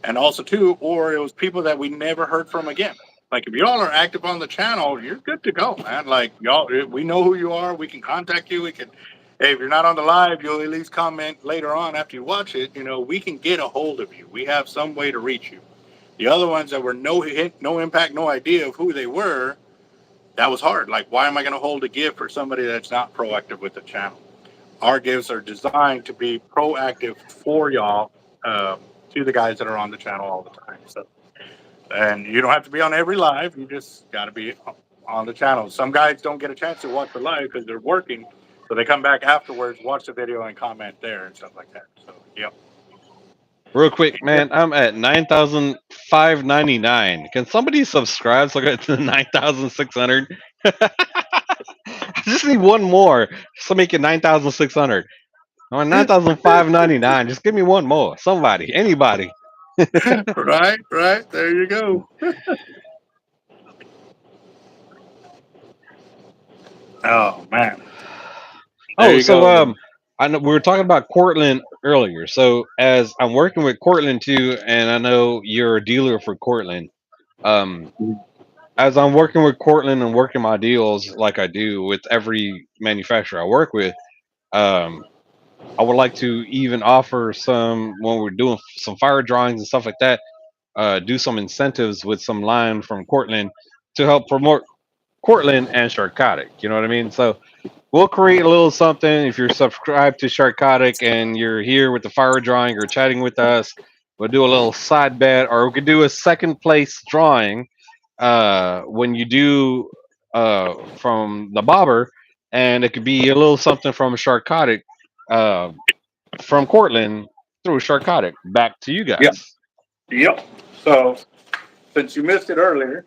And also, too, or it was people that we never heard from again. Like if y'all are active on the channel, you're good to go, man. Like y'all, we know who you are. We can contact you. We can, hey, if you're not on the live, you'll at least comment later on after you watch it. You know, we can get a hold of you. We have some way to reach you. The other ones that were no hit, no impact, no idea of who they were, that was hard. Like, why am I going to hold a gift for somebody that's not proactive with the channel? Our gifts are designed to be proactive for y'all, to the guys that are on the channel all the time. So, and you don't have to be on every live. You just got to be on the channel. Some guys don't get a chance to watch the live because they're working, so they come back afterwards, watch the video, and comment there and stuff like that. So, yep. Real quick, man, I'm at 9,599. Can somebody subscribe so I get to 9,600? I just need one more so make it 9,600. I'm at 9,599. Just give me one more. Somebody, anybody. Right, right. There you go. Oh man. There Oh, you so go. I know we were talking about Cortland earlier. So as I'm working with Cortland too, and I know you're a dealer for Cortland. Um, as I'm working with Cortland and working my deals like I do with every manufacturer I work with, um, I would like to even offer some when we're doing some fire drawings and stuff like that. Do some incentives with some line from Cortland to help promote Cortland and Sharkotic. You know what I mean? So we'll create a little something. If you're subscribed to Sharkotic and you're here with the fire drawing or chatting with us, we'll do a little side bet, or we could do a second place drawing when you do from the bobber, and it could be a little something from Sharkotic, uh, from Cortland through Sharkotic back to you Yep. guys. Yep. So since you missed it earlier,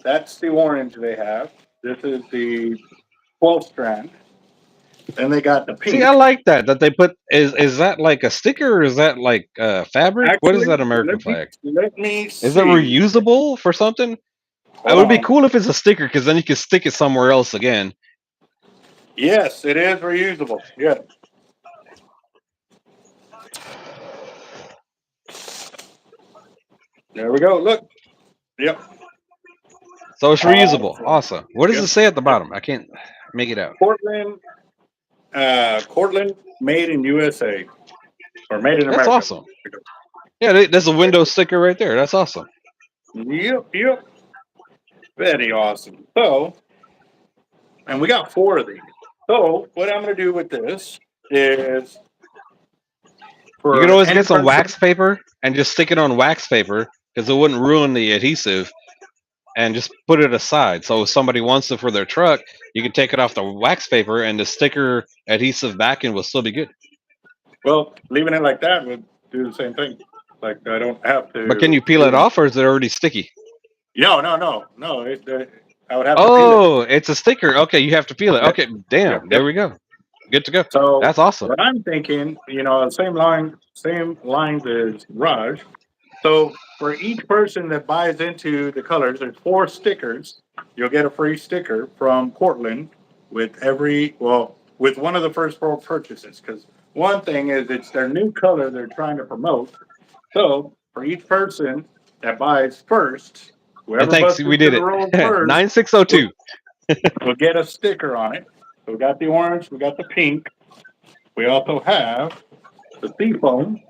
that's the orange they have. This is the 12 strand. Then they got the See, I pink. like that they put is that like a sticker or is that like fabric? What is Actually, that American flag? let me Is it see. reusable for something? It Hold would be on. cool if it's a sticker because then you can stick it somewhere else again. Yes, it is reusable. Yeah. There we go. Look. Yep. So it's reusable. Awesome. Awesome. What does Yep. it say at the Yep. bottom? I can't make it out. Cortland, Cortland, made in USA or made in That's America. awesome. Yeah, there's a Windows sticker right there. That's awesome. Yep. Yep. Very awesome. So, and we got 4 of these. So, what I'm going to do with this is You could for always any get some person. wax paper and just stick it on wax paper because it wouldn't ruin the adhesive and just put it aside. So if somebody wants it for their truck, you can take it off the wax paper and the sticker adhesive backing will still be good. Well, leaving it like that would do the same thing. Like I don't have But can to. you peel it off or is it already sticky? No, no, no, no. I would have to peel it. Oh, it's a sticker. Okay, you have to peel it. Yep, Okay, yep, damn. There yep. we go. Good to go. So That's awesome. what I'm thinking, same lines as Raj. So for each person that buys into the colors, there's 4 stickers. You'll get a free sticker from Portland with one of the first 4 purchases. Because one thing is it's their new color they're trying to promote. So for each person that buys first, And whoever thanks, busts we into did the it. road first 9602. will, will get a sticker on it. So we got the orange, we got the pink. We also have the seafoam.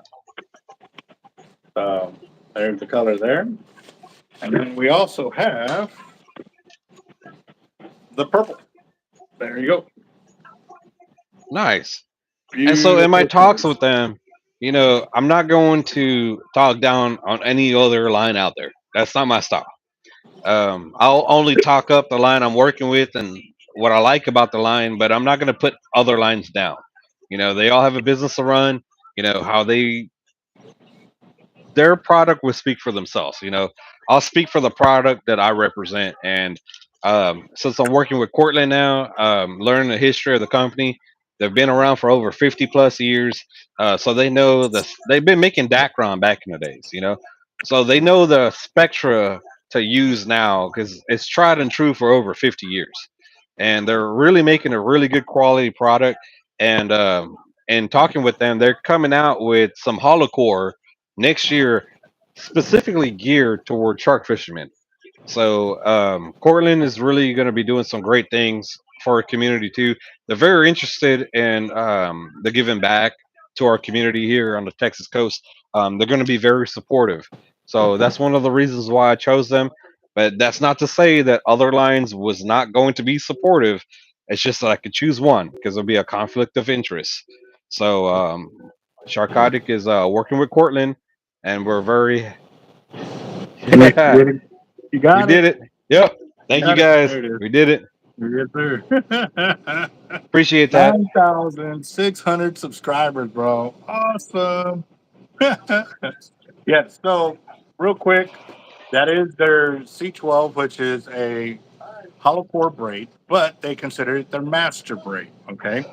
Um, there's the color there. And then we also have the purple. There you go. Nice. And so in my Beautiful talks colors. with them, I'm not going to talk down on any other line out there. That's not my style. I'll only talk up the line I'm working with and what I like about the line, but I'm not going to put other lines down. They all have a business to run. How their product will speak for themselves. I'll speak for the product that I represent. And since I'm working with Cortland now, learning the history of the company, they've been around for over 50 plus years. So they know they've been making DACRAB back in the days, so they know the spectra to use now because it's tried and true for over 50 years. And they're really making a really good quality product. And talking with them, they're coming out with some holocore next year specifically geared toward shark fishermen. So Cortland is really going to be doing some great things for our community too. They're very interested in the giving back to our community here on the Texas coast. They're going to be very supportive. So that's one of the reasons why I chose them. But that's not to say that other lines was not going to be supportive. It's just that I could choose one because there'll be a conflict of interest. So Sharkotic is working with Cortland, and we're very Get it, yeah, get it. You we got it. did it. Yep. You Thank you got it. guys. There it is. We did it. Yes, sir. Appreciate that. 9,600 subscribers, bro. Awesome. Yeah, so real quick, that is their C12, which is a hollow core braid, but they consider it their master braid. Okay.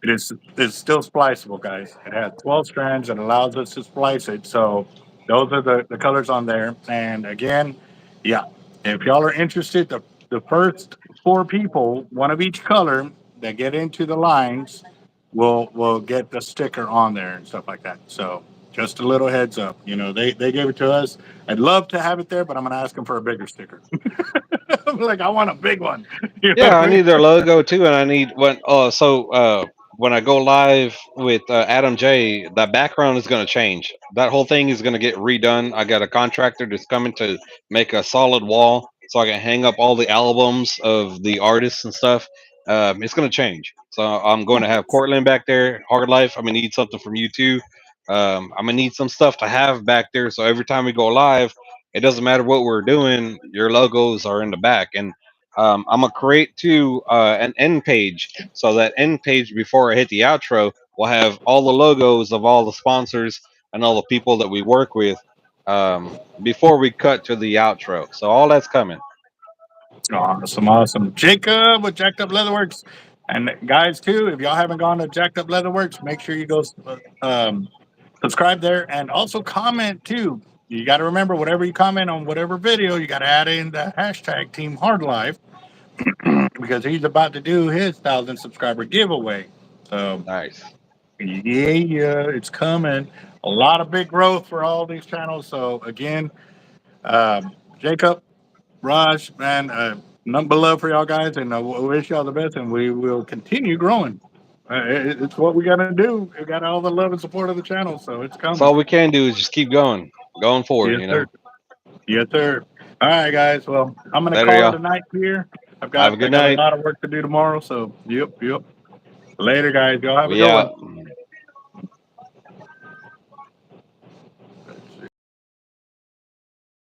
It's still spliceable, guys. It has 12 strands and allows us to splice it. So those are the colors on there. And again, yeah, if y'all are interested, the first four people, one of each color, that get into the lines will get the sticker on there and stuff like that. So just a little heads up. They gave it to us. I'd love to have it there, but I'm gonna ask them for a bigger sticker. I'm like, I want a big one. You know what Yeah, I I mean? need their logo too, and I need when I go live with Adam J, the background is going to change. That whole thing is going to get redone. I got a contractor that's coming to make a solid wall so I can hang up all the albums of the artists and stuff. It's going to change. So I'm going to have Cortland back there. Hard Life. I'm going to need something from you too. I'm going to need some stuff to have back there. So every time we go live, it doesn't matter what we're doing. Your logos are in the back, and I'm gonna create too an end page. So that end page before I hit the outro will have all the logos of all the sponsors and all the people that we work with before we cut to the outro. So all that's coming. Awesome, awesome. Jacob with Jacked Up Leatherworks. And guys, too, if y'all haven't gone to Jacked Up Leatherworks, make sure you go subscribe there and also comment, too. You got to remember, whatever you comment on whatever video, you got to add in the hashtag Team Hard Life because he's about to do his 1,000 subscriber giveaway. So, Nice. yeah, it's coming. A lot of big growth for all these channels. So, again, Jacob, Raj, man, nothing but love for y'all guys, and we wish y'all the best, and we will continue growing. It's what we got to do. We got all the love and support of the channel, so it's That's coming. all we can do is just keep going, going forward. Yes, You sir. know. Yes, sir. All right, guys. Well, I'm gonna Later, call it y'all. a night here. I've Have got a I good got a night. lot of work to do tomorrow, so yep, yep. Later, guys. Y'all have a We good one. out.